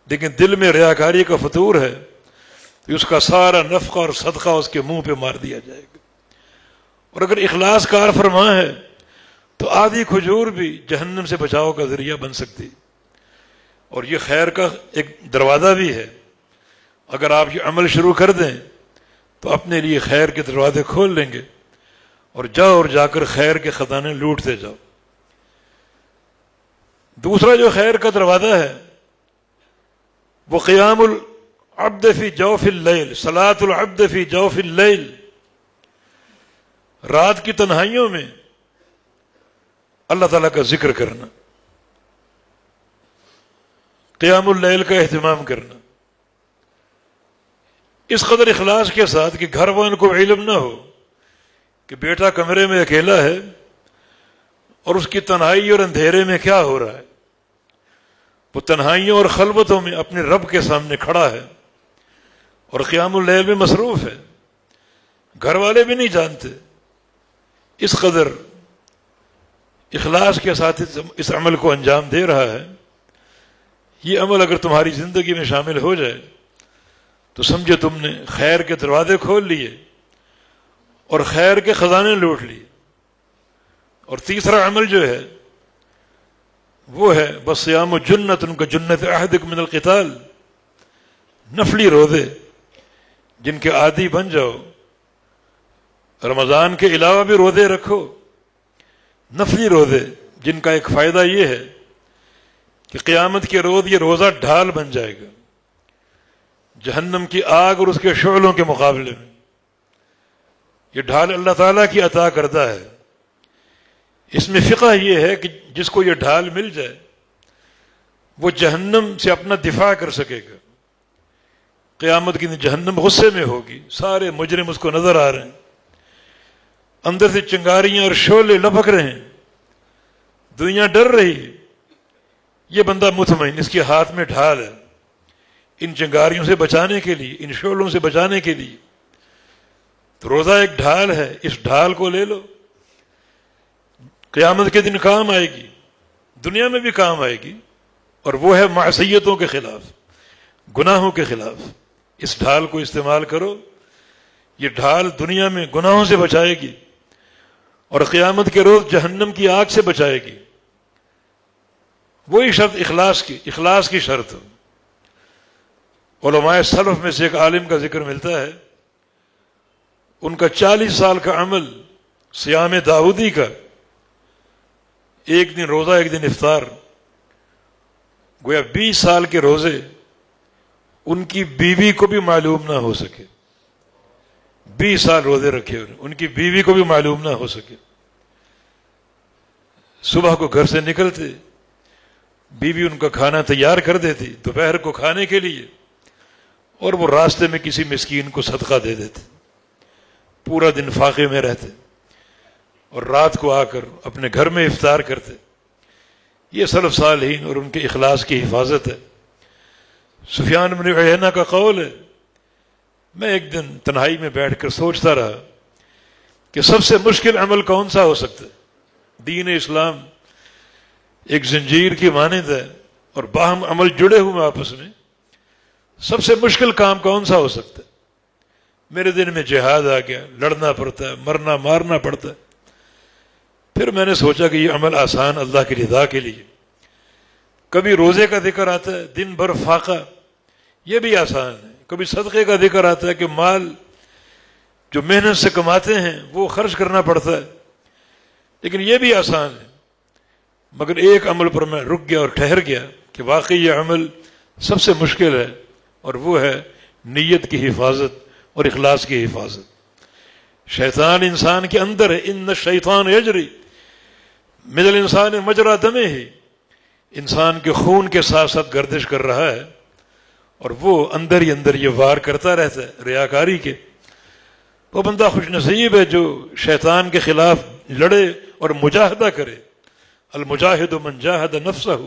Speaker 2: لیکن دل میں ریاکاری کا فطور ہے کہ اس کا سارا نفقہ اور صدقہ اس کے منہ پہ مار دیا جائے گا. اور اگر اخلاص کار فرما ہے تو آدھی کھجور بھی جہنم سے بچاؤ کا ذریعہ بن سکتی. اور یہ خیر کا ایک دروازہ بھی ہے. اگر آپ یہ عمل شروع کر دیں تو اپنے لیے خیر کے دروازے کھول لیں گے اور جا کر خیر کے خزانے لوٹتے جاؤ. دوسرا جو خیر کا دروازہ ہے وہ قیام العبد فی جوف اللیل، صلاۃ العبد فی جوف اللیل، رات کی تنہائیوں میں اللہ تعالیٰ کا ذکر کرنا، قیام اللیل کا اہتمام کرنا. اس قدر اخلاص کے ساتھ کہ گھر والوں کو علم نہ ہو کہ بیٹا کمرے میں اکیلا ہے اور اس کی تنہائی اور اندھیرے میں کیا ہو رہا ہے. وہ تنہائیوں اور خلوتوں میں اپنے رب کے سامنے کھڑا ہے اور قیام اللیل میں مصروف ہے. گھر والے بھی نہیں جانتے. اس قدر اخلاص کے ساتھ اس عمل کو انجام دے رہا ہے. یہ عمل اگر تمہاری زندگی میں شامل ہو جائے تو سمجھے تم نے خیر کے دروازے کھول لیے اور خیر کے خزانے لوٹ لیے. اور تیسرا عمل جو ہے وہ ہے بس صیام جنت، ان کا جنت عہدک من القتال، نفلی روزے جن کے عادی بن جاؤ. رمضان کے علاوہ بھی روزے رکھو، نفلی روزے جن کا ایک فائدہ یہ ہے کہ قیامت کے روز یہ روزہ ڈھال بن جائے گا جہنم کی آگ اور اس کے شعلوں کے مقابلے میں. یہ ڈھال اللہ تعالیٰ کی عطا کردہ ہے. اس میں فقہ یہ ہے کہ جس کو یہ ڈھال مل جائے وہ جہنم سے اپنا دفاع کر سکے گا. قیامت کی جہنم غصے میں ہوگی، سارے مجرم اس کو نظر آ رہے ہیں، اندر سے چنگاریاں اور شعلے لپک رہے ہیں، دنیا ڈر رہی ہے. یہ بندہ مطمئن، اس کے ہاتھ میں ڈھال ہے ان چنگاریوں سے بچانے کے لیے، ان شعلوں سے بچانے کے لیے. تو روزہ ایک ڈھال ہے، اس ڈھال کو لے لو، قیامت کے دن کام آئے گی، دنیا میں بھی کام آئے گی. اور وہ ہے معصیتوں کے خلاف، گناہوں کے خلاف. اس ڈھال کو استعمال کرو. یہ ڈھال دنیا میں گناہوں سے بچائے گی اور قیامت کے روز جہنم کی آگ سے بچائے گی. وہی شرط اخلاص کی شرط. علماء سلف میں سے ایک عالم کا ذکر ملتا ہے، ان کا 40 سال کا عمل صیام داؤدی کا، ایک دن روزہ ایک دن افطار، گویا 20 سال کے روزے ان کی بیوی کو بھی معلوم نہ ہو سکے. 20 سال روزے رکھے ان کی بیوی کو بھی معلوم نہ ہو سکے. صبح کو گھر سے نکلتے، بیوی ان کا کھانا تیار کر دیتی دوپہر کو کھانے کے لیے، اور وہ راستے میں کسی مسکین کو صدقہ دے دیتے. پورا دن فاقے میں رہتے اور رات کو آ کر اپنے گھر میں افطار کرتے. یہ سلف صالحین اور ان کے اخلاص کی حفاظت ہے. سفیان بن عیینہ کا قول ہے، میں ایک دن تنہائی میں بیٹھ کر سوچتا رہا کہ سب سے مشکل عمل کون سا ہو سکتا ہے. دین اسلام ایک زنجیر کی مانند ہے اور باہم عمل جڑے ہوئے آپس میں. سب سے مشکل کام کون سا ہو سکتا ہے؟ میرے دن میں جہاد آ گیا، لڑنا پڑتا ہے، مرنا مارنا پڑتا ہے. پھر میں نے سوچا کہ یہ عمل آسان اللہ کی رضا کے لیے. کبھی روزے کا ذکر آتا ہے، دن بھر فاقہ، یہ بھی آسان ہے. کبھی صدقے کا ذکر آتا ہے کہ مال جو محنت سے کماتے ہیں وہ خرچ کرنا پڑتا ہے، لیکن یہ بھی آسان ہے. مگر ایک عمل پر میں رک گیا اور ٹھہر گیا کہ واقعی یہ عمل سب سے مشکل ہے، اور وہ ہے نیت کی حفاظت اور اخلاص کی حفاظت. شیطان انسان کے اندر ہے. ان الشیطان یجری من الانسان مجرى دمہ، انسان کے خون کے ساتھ ساتھ گردش کر رہا ہے، اور وہ اندر ہی اندر یہ وار کرتا رہتا ہے ریاکاری کے. وہ بندہ خوش نصیب ہے جو شیطان کے خلاف لڑے اور مجاہدہ کرے. المجاہد من جاہد نفسہ،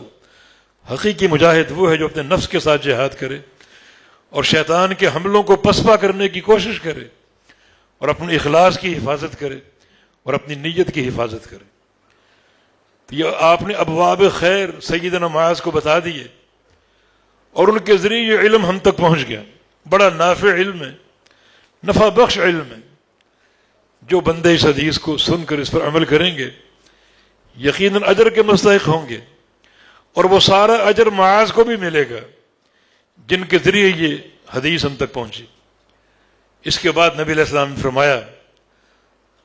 Speaker 2: حقیقی مجاہد وہ ہے جو اپنے نفس کے ساتھ جہاد کرے اور شیطان کے حملوں کو پسپا کرنے کی کوشش کرے اور اپنے اخلاص کی حفاظت کرے اور اپنی نیت کی حفاظت کرے. تو یہ آپ نے ابواب خیر سیدنا معاذ کو بتا دیے، اور ان کے ذریعے یہ علم ہم تک پہنچ گیا. بڑا نافع علم ہے، نفع بخش علم ہے. جو بندے اس حدیث کو سن کر اس پر عمل کریں گے یقیناً اجر کے مستحق ہوں گے، اور وہ سارا اجر معاذ کو بھی ملے گا جن کے ذریعے یہ حدیث ہم تک پہنچی. اس کے بعد نبی علیہ السلام نے فرمایا،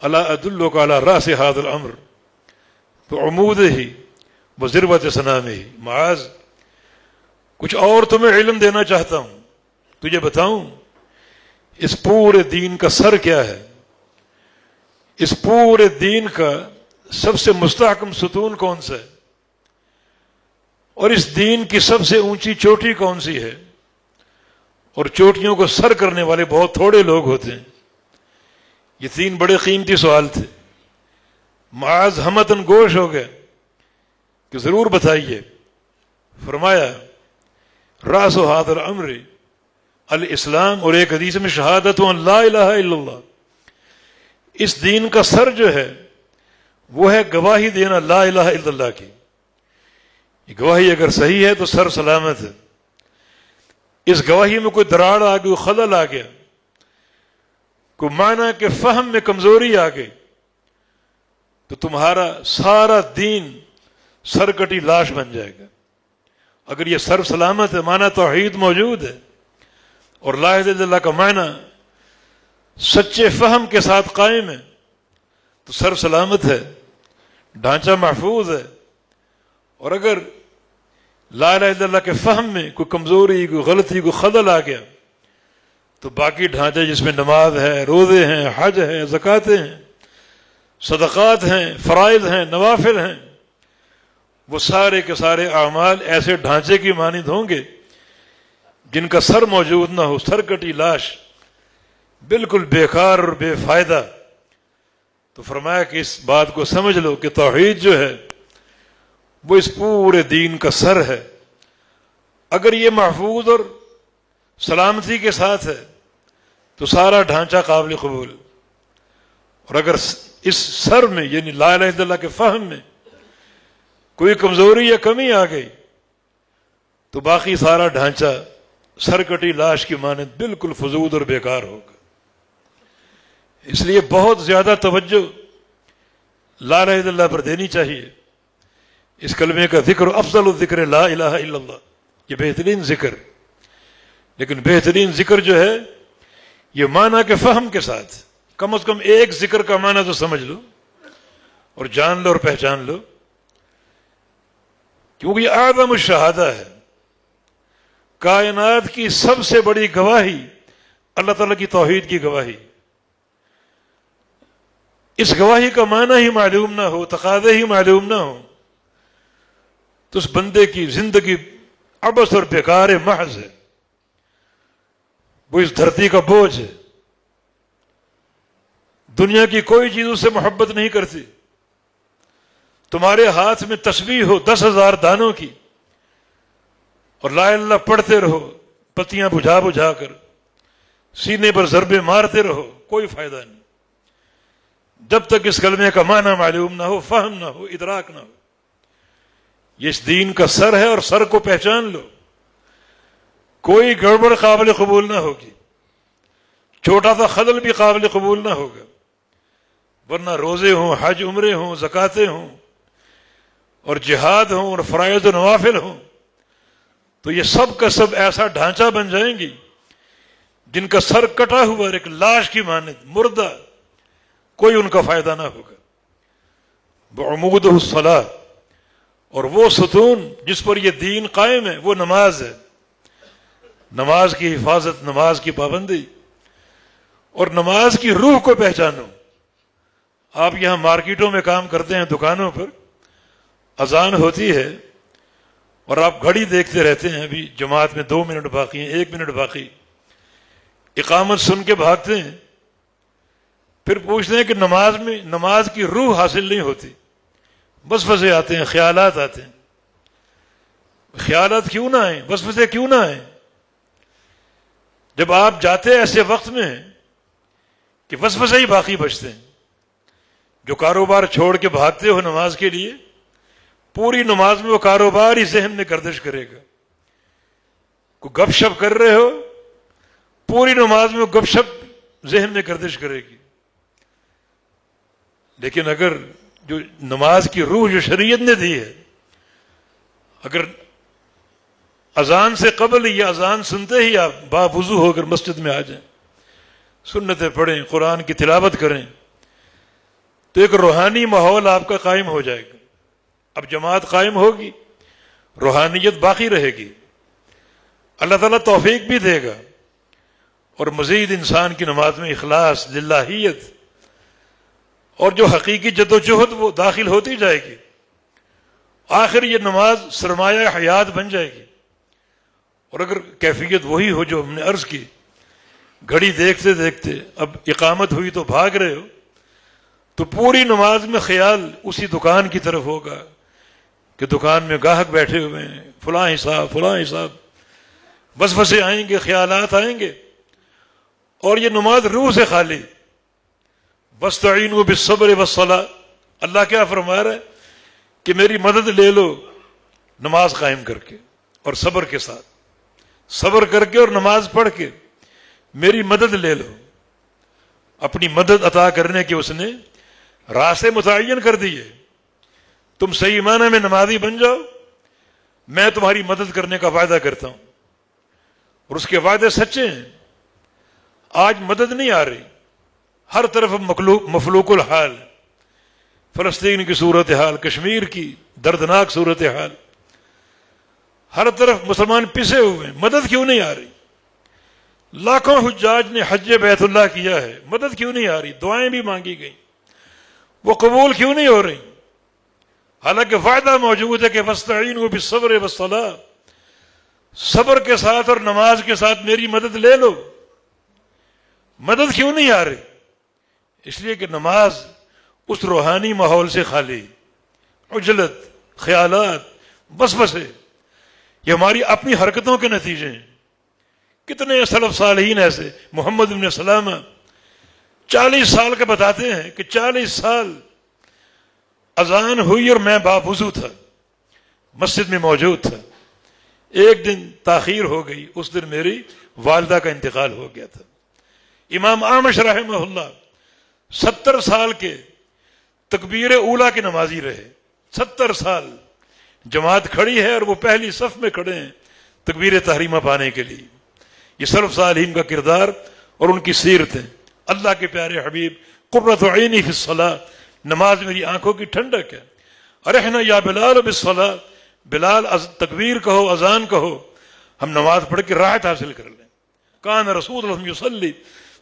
Speaker 2: الا ادلک علی راس ھذا الامر بعمودہ وذروۃ سنامہ. معاذ، کچھ اور تمہیں علم دینا چاہتا ہوں. تجھے بتاؤں اس پورے دین کا سر کیا ہے، اس پورے دین کا سب سے مستحکم ستون کون سا ہے، اور اس دین کی سب سے اونچی چوٹی کون سی ہے. اور چوٹیوں کو سر کرنے والے بہت تھوڑے لوگ ہوتے ہیں. یہ 3 بڑے قیمتی سوال تھے. معاذ ہمتن گوش ہو گئے کہ ضرور بتائیے. فرمایا، راس و حاضر امر الاسلام، اور ایک حدیث میں شہادت ان لا الہ الا اللہ. اس دین کا سر جو ہے وہ ہے گواہی دینا لا الہ الا اللہ کی. یہ گواہی اگر صحیح ہے تو سر سلامت ہے. اس گواہی میں کوئی دراڑ آ گئی، خلل آ گیا، کوئی معنی کے فہم میں کمزوری آ گئی، تو تمہارا سارا دین سرکٹی لاش بن جائے گا. اگر یہ سر سلامت ہے، معنی توحید موجود ہے، اور لا الہ الا اللہ کا معنی سچے فہم کے ساتھ قائم ہے، تو سر سلامت ہے، ڈھانچہ محفوظ ہے. اور اگر لا الہ الا اللہ کے فہم میں کوئی کمزوری، کوئی غلطی، کوئی خلل آ گیا، تو باقی ڈھانچے جس میں نماز ہے، روزے ہیں، حج ہے، زکاتیں ہیں، صدقات ہیں، فرائض ہیں، نوافل ہیں، وہ سارے کے سارے اعمال ایسے ڈھانچے کی مانند ہوں گے جن کا سر موجود نہ ہو، سر کٹی لاش، بالکل بیکار اور بے فائدہ. تو فرمایا کہ اس بات کو سمجھ لو کہ توحید جو ہے وہ اس پورے دین کا سر ہے. اگر یہ محفوظ اور سلامتی کے ساتھ ہے تو سارا ڈھانچہ قابل قبول. اور اگر اس سر میں یعنی لا الہ الا اللہ کے فہم میں کوئی کمزوری یا کمی آ گئی تو باقی سارا ڈھانچہ سرکٹی لاش کی مانند بالکل فضول اور بیکار ہوگا. اس لیے بہت زیادہ توجہ لا الہ الا اللہ پر دینی چاہیے. اس کلمے کا ذکر افضل الذکر لا الہ الا اللہ، یہ بہترین ذکر. لیکن بہترین ذکر جو ہے یہ معنی کے فہم کے ساتھ، کم از کم ایک ذکر کا معنی تو سمجھ لو اور جان لو اور پہچان لو، کیونکہ یہ اعظم الشہادہ ہے. کائنات کی سب سے بڑی گواہی اللہ تعالیٰ کی توحید کی گواہی. اس گواہی کا معنی ہی معلوم نہ ہو، تقاضے ہی معلوم نہ ہو، تو اس بندے کی زندگی عبث اور بیکار محض ہے. وہ اس دھرتی کا بوجھ ہے. دنیا کی کوئی چیز اس سے محبت نہیں کرتی. تمہارے ہاتھ میں تسبیح ہو 10,000 دانوں کی اور لا الہ الا اللہ پڑھتے رہو پتیاں بجھا بجھا کر، سینے پر ضربے مارتے رہو، کوئی فائدہ نہیں جب تک اس کلمے کا معنی معلوم نہ ہو، فہم نہ ہو، ادراک نہ ہو. یہ اس دین کا سر ہے اور سر کو پہچان لو. کوئی گڑبڑ قابل قبول نہ ہوگی، چھوٹا سا خلل بھی قابل قبول نہ ہوگا. ورنہ روزے ہوں، حج عمرے ہوں، زکاتیں ہوں اور جہاد ہوں اور فرائض و نوافل ہوں، تو یہ سب کا سب ایسا ڈھانچہ بن جائیں گی جن کا سر کٹا ہوا ایک لاش کی مانند مردہ، کوئی ان کا فائدہ نہ ہوگا. بعمودہ الصلاۃ، اور وہ ستون جس پر یہ دین قائم ہے وہ نماز ہے. نماز کی حفاظت، نماز کی پابندی اور نماز کی روح کو پہچانو. آپ یہاں مارکیٹوں میں کام کرتے ہیں، دکانوں پر اذان ہوتی ہے اور آپ گھڑی دیکھتے رہتے ہیں، ابھی جماعت میں 2 منٹ باقی ہیں، 1 منٹ باقی، اقامت سن کے بھاگتے ہیں. پھر پوچھتے ہیں کہ نماز کی روح حاصل نہیں ہوتی. وسوسے آتے ہیں، خیالات آتے ہیں. خیالات کیوں نہ آئیں، وسوسے کیوں نہ آئیں؟ جب آپ جاتے ایسے وقت میں کہ وسوسے ہی باقی بچتے ہیں. جو کاروبار چھوڑ کے بھاگتے ہو نماز کے لیے، پوری نماز میں وہ کاروبار ہی ذہن میں گردش کرے گا. کوئی گپ شپ کر رہے ہو، پوری نماز میں وہ گپ شپ ذہن میں گردش کرے گی. لیکن اگر جو نماز کی روح جو شریعت نے دی ہے، اگر اذان سے قبل یا اذان سنتے ہی آپ باوضو ہو کر مسجد میں آ جائیں، سنتیں پڑھیں، قرآن کی تلاوت کریں، تو ایک روحانی ماحول آپ کا قائم ہو جائے گا. اب جماعت قائم ہوگی، روحانیت باقی رہے گی، اللہ تعالیٰ توفیق بھی دے گا اور مزید انسان کی نماز میں اخلاص، للہیت اور جو حقیقی جدوجہد وہ داخل ہوتی جائے گی. آخر یہ نماز سرمایہ حیات بن جائے گی. اور اگر کیفیت وہی ہو جو ہم نے عرض کی، گھڑی دیکھتے دیکھتے اب اقامت ہوئی تو بھاگ رہے ہو، تو پوری نماز میں خیال اسی دکان کی طرف ہوگا کہ دکان میں گاہک بیٹھے ہوئے ہیں، فلاں حساب فلاں حساب. وسوسے آئیں گے، خیالات آئیں گے، اور یہ نماز روح سے خالی. وَاسْتَعِينُوا بِالصَّبْرِ وَالصَّلَاةِ، اللہ کیا فرما رہا ہے کہ میری مدد لے لو نماز قائم کر کے اور صبر کے ساتھ. صبر کر کے اور نماز پڑھ کے میری مدد لے لو. اپنی مدد عطا کرنے کے اس نے راستے متعین کر دیے. تم صحیح معنی میں نمازی بن جاؤ، میں تمہاری مدد کرنے کا وعدہ کرتا ہوں. اور اس کے وعدے سچے ہیں. آج مدد نہیں آ رہی، ہر طرف مفلوق الحال. فلسطین کی صورتحال، کشمیر کی دردناک صورتحال، ہر طرف مسلمان پسے ہوئے ہیں. مدد کیوں نہیں آ رہی؟ لاکھوں حجاج نے حج بیت اللہ کیا ہے، مدد کیوں نہیں آ رہی؟ دعائیں بھی مانگی گئیں، وہ قبول کیوں نہیں ہو رہی؟ حالانکہ وعدہ موجود ہے کہ فاستعینوا بالصبر والصلاۃ، صبر کے ساتھ اور نماز کے ساتھ میری مدد لے لو. مدد کیوں نہیں آ رہی؟ اس لیے کہ نماز اس روحانی ماحول سے خالی. عجلت، خیالات، وسوسے، یہ ہماری اپنی حرکتوں کے نتیجے ہیں. کتنے سلف صالحین ایسے، محمد بن سلامہ 40 سال کا بتاتے ہیں کہ 40 سال اذان ہوئی اور میں باوضو تھا، مسجد میں موجود تھا. ایک دن تاخیر ہو گئی، اس دن میری والدہ کا انتقال ہو گیا تھا. امام اعمش رحمہ اللہ 70 سال کے تکبیر اولیٰ کے نمازی رہے. 70 سال جماعت کھڑی ہے اور وہ پہلی صف میں کھڑے ہیں تکبیر تحریمہ پانے کے لیے. یہ سلف صالحین کا کردار اور ان کی سیرت ہے. اللہ کے پیارے حبیب قرۃ عینی فی الصلاۃ، نماز میری آنکھوں کی ٹھنڈک ہے. ارحنا یا بلال بالصلاۃ، بلال تکبیر کہو، اذان کہو، ہم نماز پڑھ کے راحت حاصل کر لیں. کان رسول اللہ یصلی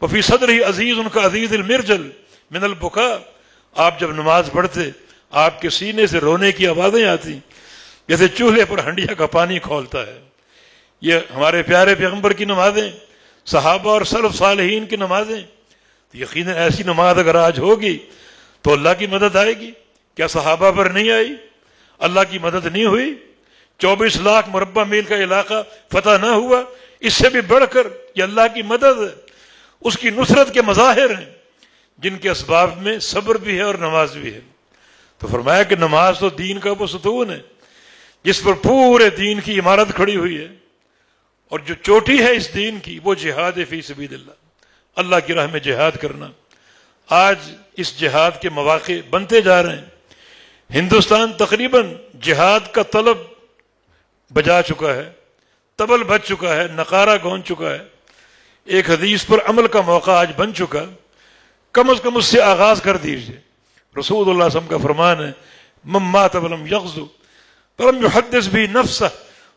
Speaker 2: وفی صدرہ عزیز ان کا عزیز المرجل من البکا. آپ جب نماز پڑھتے آپ کے سینے سے رونے کی آوازیں آتی جیسے چولہے پر ہنڈیا کا پانی کھولتا ہے. یہ ہمارے پیارے پیغمبر کی نمازیں، صحابہ اور سلف صالحین کی نمازیں. یقیناً ایسی نماز اگر آج ہوگی تو اللہ کی مدد آئے گی. کیا صحابہ پر نہیں آئی؟ اللہ کی مدد نہیں ہوئی؟ 24 لاکھ مربع میل کا علاقہ فتح نہ ہوا؟ اس سے بھی بڑھ کر یہ اللہ کی مدد ہے، اس کی نصرت کے مظاہر ہیں جن کے اسباب میں صبر بھی ہے اور نماز بھی ہے. تو فرمایا کہ نماز تو دین کا وہ ستون ہے جس پر پورے دین کی عمارت کھڑی ہوئی ہے، اور جو چوٹی ہے اس دین کی وہ جہاد فی سبیل اللہ، اللہ کی راہ میں جہاد کرنا. آج اس جہاد کے مواقع بنتے جا رہے ہیں. ہندوستان تقریباً جہاد کا طلب بجا چکا ہے، طبل بج چکا ہے، نقارہ گونج چکا ہے. ایک حدیث پر عمل کا موقع آج بن چکا. کم از کم اس سے آغاز کر دیجئے. رسول اللہ صلی اللہ علیہ وسلم کا فرمان ہے من مات ولم یغزو ولم یحدث بھی نفسہ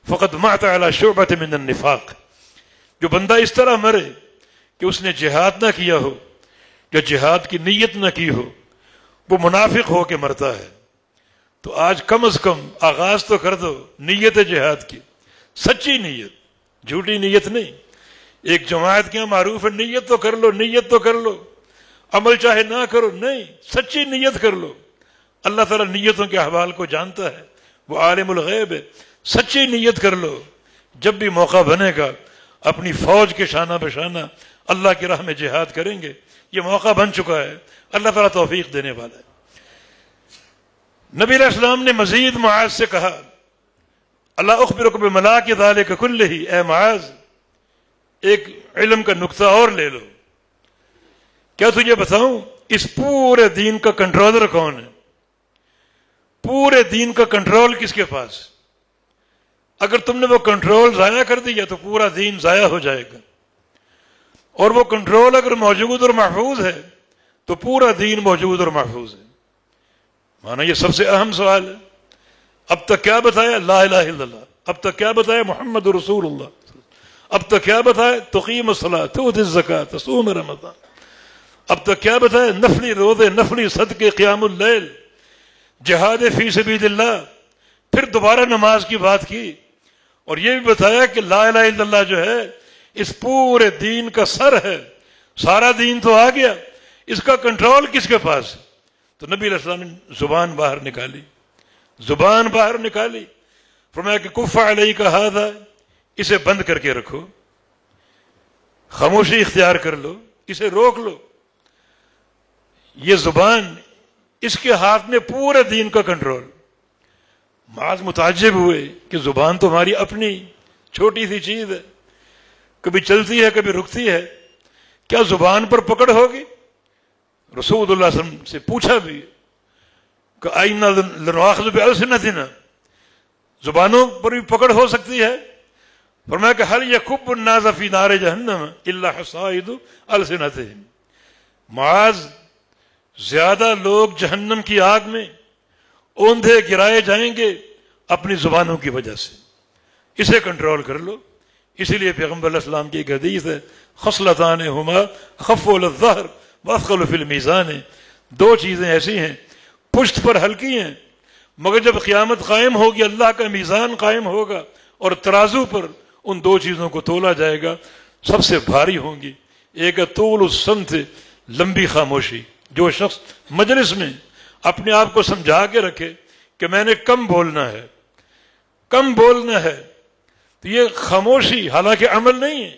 Speaker 2: فقد مات علی شعبۃ من النفاق. جو بندہ اس طرح مرے کہ اس نے جہاد نہ کیا ہو یا جہاد کی نیت نہ کی ہو، وہ منافق ہو کے مرتا ہے. تو آج کم از کم آغاز تو کر دو نیت جہاد کی، سچی نیت، جھوٹی نیت نہیں. ایک جماعت کے یہاں معروف ہے نیت تو کر لو، نیت تو کر لو، عمل چاہے نہ کرو، نہیں، سچی نیت کر لو. اللہ تعالیٰ نیتوں کے احوال کو جانتا ہے، وہ عالم الغیب ہے. سچی نیت کر لو. جب بھی موقع بنے گا اپنی فوج کے شانہ بشانہ اللہ کی راہ میں جہاد کریں گے. یہ موقع بن چکا ہے، اللہ تعالیٰ توفیق دینے والا ہے. نبی علیہ السلام نے مزید معاذ سے کہا اللہ اخبرک بملاک ذالک کلہ، اے معاذ ایک علم کا نقطہ اور لے لو. کیا تجھے بتاؤں اس پورے دین کا کنٹرولر کون ہے؟ پورے دین کا کنٹرول کس کے پاس؟ اگر تم نے وہ کنٹرول ضائع کر دیا تو پورا دین ضائع ہو جائے گا، اور وہ کنٹرول اگر موجود اور محفوظ ہے تو پورا دین موجود اور محفوظ ہے. مانا یہ سب سے اہم سوال ہے. اب تک کیا بتایا؟ لا الہ الا اللہ. اب تک کیا بتایا؟ محمد رسول اللہ. اب تک کیا بتایا؟ تقیم الصلاۃ، تؤتی الزکاۃ، تصوم رمضان. اب تک کیا بتایا؟ نفلی روزے، نفلی صدقے، قیام اللیل، جہاد فی سبیل اللہ. پھر دوبارہ نماز کی بات کی، اور یہ بھی بتایا کہ لا الہ الا اللہ جو ہے اس پورے دین کا سر ہے. سارا دین تو آ گیا، اس کا کنٹرول کس کے پاس؟ تو نبی علیہ السلام نے زبان باہر نکالی، زبان باہر نکالی. فرمایا کہ کف علیک ھذا، اسے بند کر کے رکھو، خاموشی اختیار کر لو، اسے روک لو. یہ زبان، اس کے ہاتھ میں پورے دین کا کنٹرول. معاذ متعجب ہوئے کہ زبان تو ہماری اپنی چھوٹی سی چیز ہے، کبھی چلتی ہے کبھی رکتی ہے، کیا زبان پر پکڑ ہوگی؟ رسول اللہ صلی اللہ علیہ وسلم سے پوچھا بھی کہ آئینہ لنؤاخذ بألسنتنا، زبانوں پر بھی پکڑ ہو سکتی ہے؟ فرمایا کہ هل يكب الناس في نار جہنم الا حصائد ألسنتهم. معاذ، زیادہ لوگ جہنم کی آگ میں اوندھے گرائے جائیں گے اپنی زبانوں کی وجہ سے. اسے کنٹرول کر لو. اسی لیے پیغمبر علیہ السلام کی ایک حدیث ہے خصلتان ہما خف علی الظہر واثقل فی المیزان. دو چیزیں ایسی ہیں پشت پر ہلکی ہیں مگر جب قیامت قائم ہوگی اللہ کا میزان قائم ہوگا اور ترازو پر ان دو چیزوں کو تولا جائے گا، سب سے بھاری ہوں گی. ایک ہے طول الصمت، لمبی خاموشی. جو شخص مجلس میں اپنے آپ کو سمجھا کے رکھے کہ میں نے کم بولنا ہے، کم بولنا ہے، تو یہ خاموشی حالانکہ عمل نہیں ہے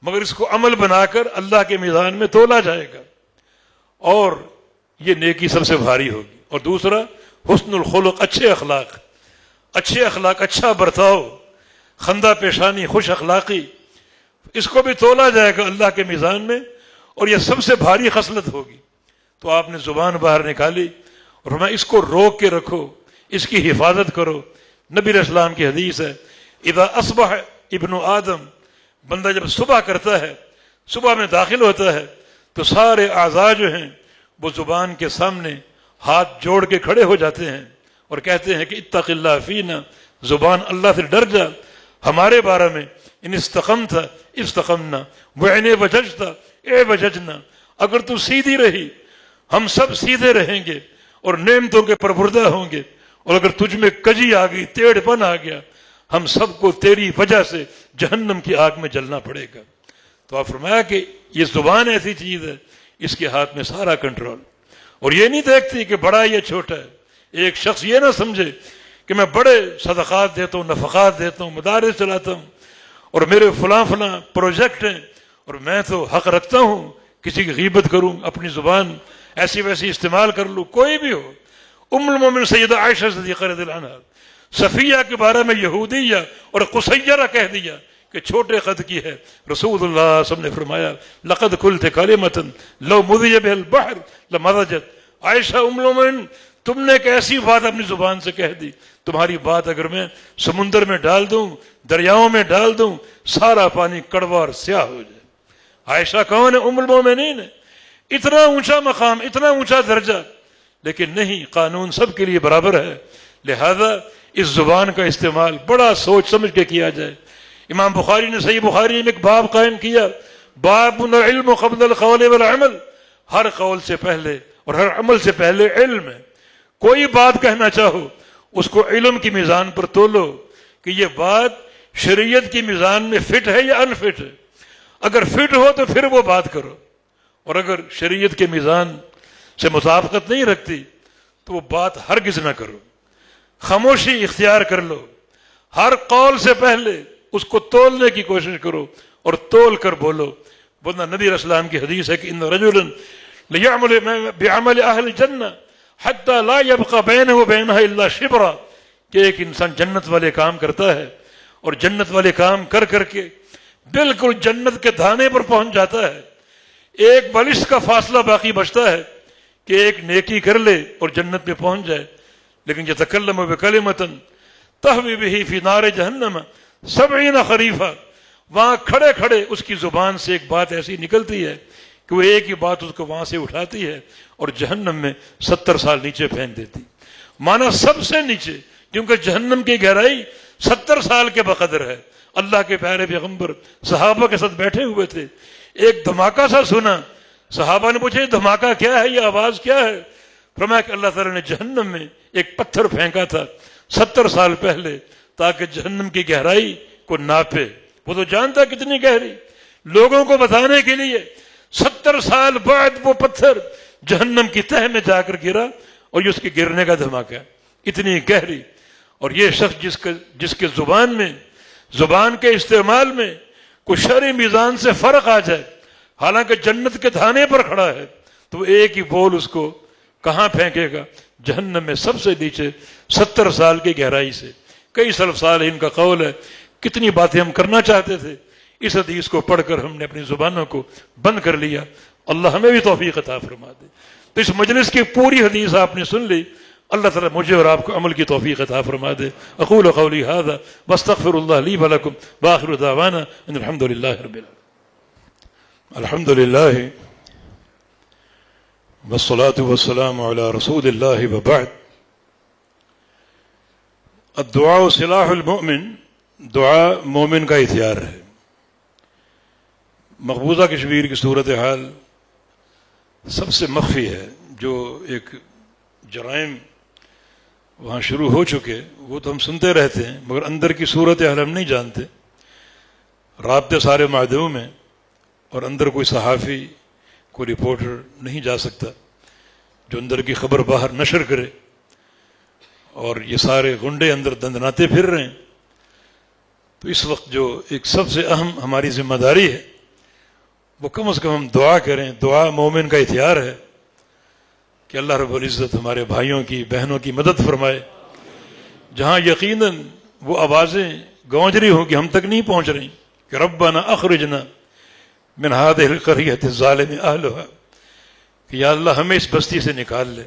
Speaker 2: مگر اس کو عمل بنا کر اللہ کے میزان میں تولا جائے گا، اور یہ نیکی سب سے بھاری ہوگی. اور دوسرا حسن الخلق، اچھے اخلاق، اچھے اخلاق، اچھا برتاؤ، خندہ پیشانی، خوش اخلاقی، اس کو بھی تولا جائے گا اللہ کے میزان میں، اور یہ سب سے بھاری خصلت ہوگی. تو آپ نے زبان باہر نکالی اور ہمیں اس کو روک کے رکھو، اس کی حفاظت کرو. نبی علیہ السلام کی حدیث ہے اذا اصبح ابن آدم، بندہ جب صبح کرتا ہے، صبح میں داخل ہوتا ہے تو سارے اعضاء جو ہیں وہ زبان کے سامنے ہاتھ جوڑ کے کھڑے ہو جاتے ہیں اور کہتے ہیں کہ اتق اللہ فینا، زبان اللہ سے ڈر جا، ہمارے بارے میں ان استقمت استقمنا وعن وججت وججنا، اگر تو سیدھی رہی ہم سب سیدھے رہیں گے اور نعمتوں کے پروردہ ہوں گے، اور اگر تجھ میں کجی آ گئی، ٹیڑھ پن آ گیا، ہم سب کو تیری وجہ سے جہنم کی آگ میں جلنا پڑے گا۔ تو آپ فرمایا کہ یہ زبان ایسی چیز ہے، اس کے ہاتھ میں سارا کنٹرول، اور یہ نہیں دیکھتی کہ بڑا یا چھوٹا ہے۔ ایک شخص یہ نہ سمجھے کہ میں بڑے صدقات دیتا ہوں، نفقات دیتا ہوں، مدارس چلاتا ہوں، اور میرے فلاں پروجیکٹ ہیں، اور میں تو حق رکھتا ہوں کسی کی غیبت کروں، اپنی زبان ایسی ویسی استعمال کر لوں، کوئی بھی ہو۔ ام المومن سیدہ عائشہ صدیقہ رضی اللہ عنہا صفیہ کے بارے میں یہودیہ اور قصیرہ کہہ دیا کہ چھوٹے قد کی ہے، رسول اللہ صلی اللہ علیہ وسلم نے فرمایا لقد قلت کلمۃ لو مضی بها البحر لمضجت۔ عائشہ ام المومن، تم نے ایک ایسی بات اپنی زبان سے کہہ دی، تمہاری بات اگر میں سمندر میں ڈال دوں، دریاؤں میں ڈال دوں، سارا پانی کڑوا اور سیاہ ہو جائے۔ عائشہ کون ہے؟ ام المومنین ہے۔ اتنا اونچا مقام، اتنا اونچا درجہ، لیکن نہیں، قانون سب کے لیے برابر ہے، لہذا اس زبان کا استعمال بڑا سوچ سمجھ کے کیا جائے۔ امام بخاری نے صحیح بخاری میں ایک باب قائم کیا، باب العلم قبل القول والعمل، ہر قول سے پہلے اور ہر عمل سے پہلے علم ہے۔ کوئی بات کہنا چاہو اس کو علم کی میزان پر تولو کہ یہ بات شریعت کی میزان میں فٹ ہے یا ان فٹ ہے۔ اگر فٹ ہو تو پھر وہ بات کرو، اور اگر شریعت کے میزان سے مطابقت نہیں رکھتی تو وہ بات ہرگز نہ کرو، خاموشی اختیار کر لو۔ ہر قول سے پہلے اس کو تولنے کی کوشش کرو اور تول کر بولو، ورنہ نبی علیہ السلام کی حدیث ہے کہ ان رجلا لیعمل بعمل اہل الجنہ حتی لا یبقى بینہ وبینہا الا شبرا، کہ ایک انسان جنت والے کام کرتا ہے اور جنت والے کام کر کر کے بالکل جنت کے دھانے پر پہنچ جاتا ہے، ایک بلش کا فاصلہ باقی بچتا ہے کہ ایک نیکی کر لے اور جنت میں پہنچ جائے، لیکن یتکلم بکلمۃ تہوی بہ فی نار جہنم 70 خریفہ، وہاں کھڑے کھڑے اس کی زبان سے ایک بات ایسی نکلتی ہے کہ وہ ایک ہی بات اس کو وہاں سے اٹھاتی ہے اور جہنم میں 70 سال نیچے پھینک دیتی، مانا سب سے نیچے، کیونکہ جہنم کی گہرائی 70 سال کے بقدر ہے۔ اللہ کے پیارے پیغمبر صحابہ کے ساتھ بیٹھے ہوئے تھے، ایک دھماکہ سا سنا، صحابہ نے پوچھا یہ دھماکہ کیا ہے، یہ آواز کیا ہے؟ فرمایا کہ اللہ تعالیٰ نے جہنم میں ایک پتھر پھینکا تھا 70 سال پہلے تاکہ جہنم کی گہرائی کو ناپے، وہ تو جانتا کتنی گہری، لوگوں کو بتانے کے لیے 70 سال بعد وہ پتھر جہنم کی تہ میں جا کر گرا، اور یہ اس کے گرنے کا دھماکہ اتنی گہری۔ اور یہ شخص جس کے زبان کے استعمال میں کوئی شرعی میزان سے فرق آ جائے، حالانکہ جنت کے دھانے پر کھڑا ہے، تو ایک ہی بول اس کو کہاں پھینکے گا؟ جہنم میں سب سے نیچے 70 سال کی گہرائی سے۔ کئی سلف صالحین کا قول ہے، کتنی باتیں ہم کرنا چاہتے تھے، اس حدیث کو پڑھ کر ہم نے اپنی زبانوں کو بند کر لیا، اللہ ہمیں بھی توفیق عطا فرما دے۔ تو اس مجلس کی پوری حدیث آپ نے سن لی، اللہ تعالیٰ مجھے اور آپ کو عمل کی توفیق عطا فرما دے۔ اقول قولی ھذا واستغفر اللہ لی ولکم وآخر دعوانا ان الحمد للہ رب العالمین۔ الحمد للہ والصلاة والسلام علی رسول اللہ وبعد۔ الدعاء سلاح المؤمن، دعا مومن کا ہتھیار ہے۔ مقبوضہ کشمیر کی صورتحال سب سے مخفی ہے، جو ایک جرائم وہاں شروع ہو چکے وہ تو ہم سنتے رہتے ہیں، مگر اندر کی صورتحال ہم نہیں جانتے۔ رابطے سارے معدوم ہیں، اور اندر کوئی صحافی، کوئی رپورٹر نہیں جا سکتا جو اندر کی خبر باہر نشر کرے، اور یہ سارے غنڈے اندر دندناتے پھر رہے ہیں۔ تو اس وقت جو ایک سب سے اہم ہماری ذمہ داری ہے وہ کم از کم ہم دعا کریں۔ دعا مومن کا ہتھیار ہے کہ اللہ رب العزت ہمارے بھائیوں کی بہنوں کی مدد فرمائے، جہاں یقیناً وہ آوازیں گونج رہی ہوں کہ ہم تک نہیں پہنچ رہی کہ ربنا اخرجنا من هذه القرية الظالم اهلها، کہ یا اللہ ہمیں اس بستی سے نکال لے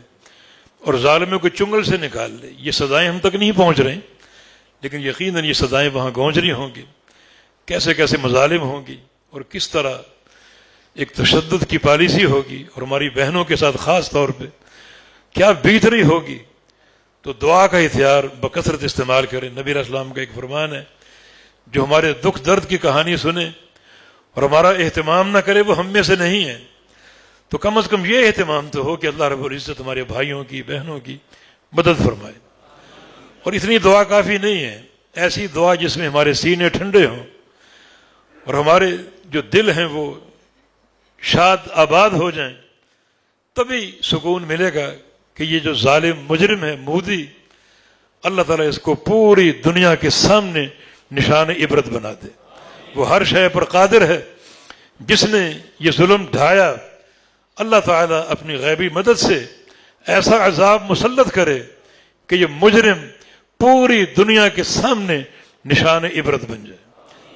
Speaker 2: اور ظالموں کے چنگل سے نکال لے۔ یہ صدائیں ہم تک نہیں پہنچ رہی، لیکن یقیناً یہ صدائیں وہاں گونج رہی ہوں گی، کیسے کیسے مظالم ہوں گی، اور کس طرح ایک تشدد کی پالیسی ہوگی، اور ہماری بہنوں کے ساتھ خاص طور پہ کیا بیت رہی ہوگی۔ تو دعا کا ہتھیار بکثرت استعمال کریں۔ نبی علیہ السلام کا ایک فرمان ہے، جو ہمارے دکھ درد کی کہانی سنے اور ہمارا اہتمام نہ کرے وہ ہم میں سے نہیں ہے، تو کم از کم یہ اہتمام تو ہو کہ اللہ رب العزت ہمارے بھائیوں کی بہنوں کی مدد فرمائے۔ اور اتنی دعا کافی نہیں ہے، ایسی دعا جس میں ہمارے سینے ٹھنڈے ہوں اور ہمارے جو دل ہیں وہ شاد آباد ہو جائیں، تبھی سکون ملے گا کہ یہ جو ظالم مجرم ہے مودی، اللہ تعالیٰ اس کو پوری دنیا کے سامنے نشان عبرت بنا دے۔ وہ ہر شے پر قادر ہے، جس نے یہ ظلم ڈھایا اللہ تعالیٰ اپنی غیبی مدد سے ایسا عذاب مسلط کرے کہ یہ مجرم پوری دنیا کے سامنے نشان عبرت بن جائے،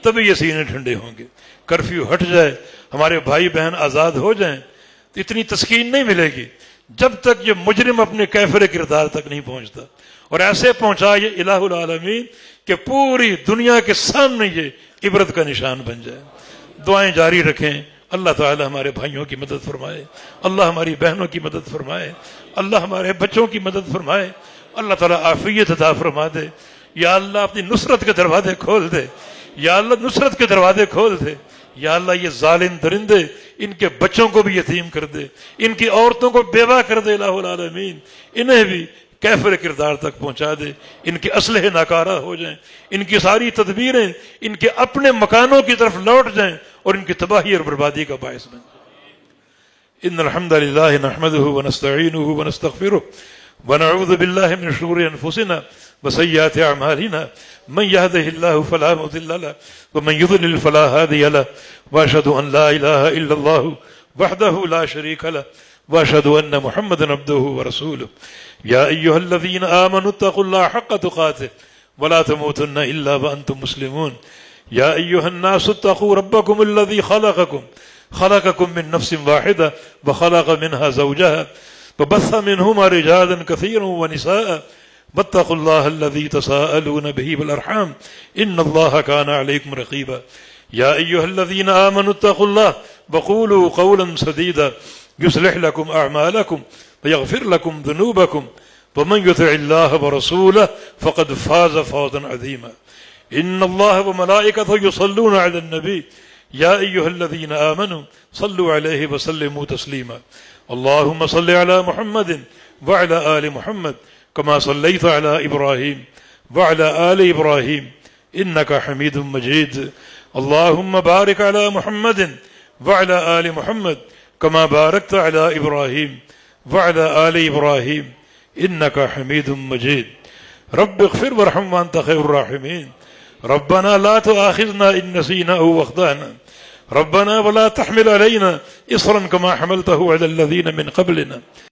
Speaker 2: تبھی یہ سینے ٹھنڈے ہوں گے۔ کرفیو ہٹ جائے، ہمارے بھائی بہن آزاد ہو جائیں، تو اتنی تسکین نہیں ملے گی جب تک یہ مجرم اپنے کیفر کردار تک نہیں پہنچتا، اور ایسے پہنچا یہ الہ العالمین کہ پوری دنیا کے سامنے یہ عبرت کا نشان بن جائے۔ دعائیں جاری رکھیں، اللہ تعالی ہمارے بھائیوں کی مدد فرمائے، اللہ ہماری بہنوں کی مدد فرمائے، اللہ ہمارے بچوں کی مدد فرمائے، اللہ تعالیٰ عافیت عطا فرما دے۔ یا اللہ اپنی نصرت کے دروازے کھول دے، یا اللہ نصرت کے دروازے کھول دے، یا اللہ یہ ظالم درندے ان کے بچوں کو بھی یتیم کر دے، ان کی عورتوں کو بیوہ کر دے الہ العالمین، انہیں بھی کیفر کردار تک پہنچا دے، ان کے اسلحے ناکارہ ہو جائیں، ان کی ساری تدبیریں ان کے اپنے مکانوں کی طرف لوٹ جائیں اور ان کی تباہی اور بربادی کا باعث بن جائیں۔ ان الحمد للہ نحمده ونستعینه ونستغفره ونعوذ باللہ من شرور انفسنا وسیئات اعمالنا من يهده الله فلا مضل له ومن يضلل فلا هادي له واشهد ان لا اله الا الله وحده لا شريك له واشهد ان محمدا عبده ورسوله يا ايها الذين امنوا اتقوا الله حق تقاته ولا تموتن الا وانتم مسلمون يا ايها الناس اتقوا ربكم الذي خلقكم من نفس واحده وخلق منها زوجها وبث منهما رجالا كثيرا ونساء واتقوا الله الذي تساءلون به والارحام ان الله كان عليكم رقيبا يا ايها الذين امنوا اتقوا الله وقولوا قولا سديدا يصلح لكم اعمالكم ويغفر لكم ذنوبكم ومن يطع الله ورسوله فقد فاز فوزا عظيما ان الله وملائكته يصلون على النبي يا ايها الذين امنوا صلوا عليه وسلموا تسليما اللهم صل على محمد وعلى آل محمد كما صليت على إبراهيم وعلى آل إبراهيم إنك حميد مجيد اللهم بارك على محمد وعلى آل محمد كما باركت على إبراهيم وعلى آل إبراهيم إنك حميد مجيد رب اغفر وارحم وأنت خير الراحمين ربنا لا تؤاخذنا إن نسينا أو أخطأنا ربنا ولا تحمل علينا إصرا كما حملته على الذين من قبلنا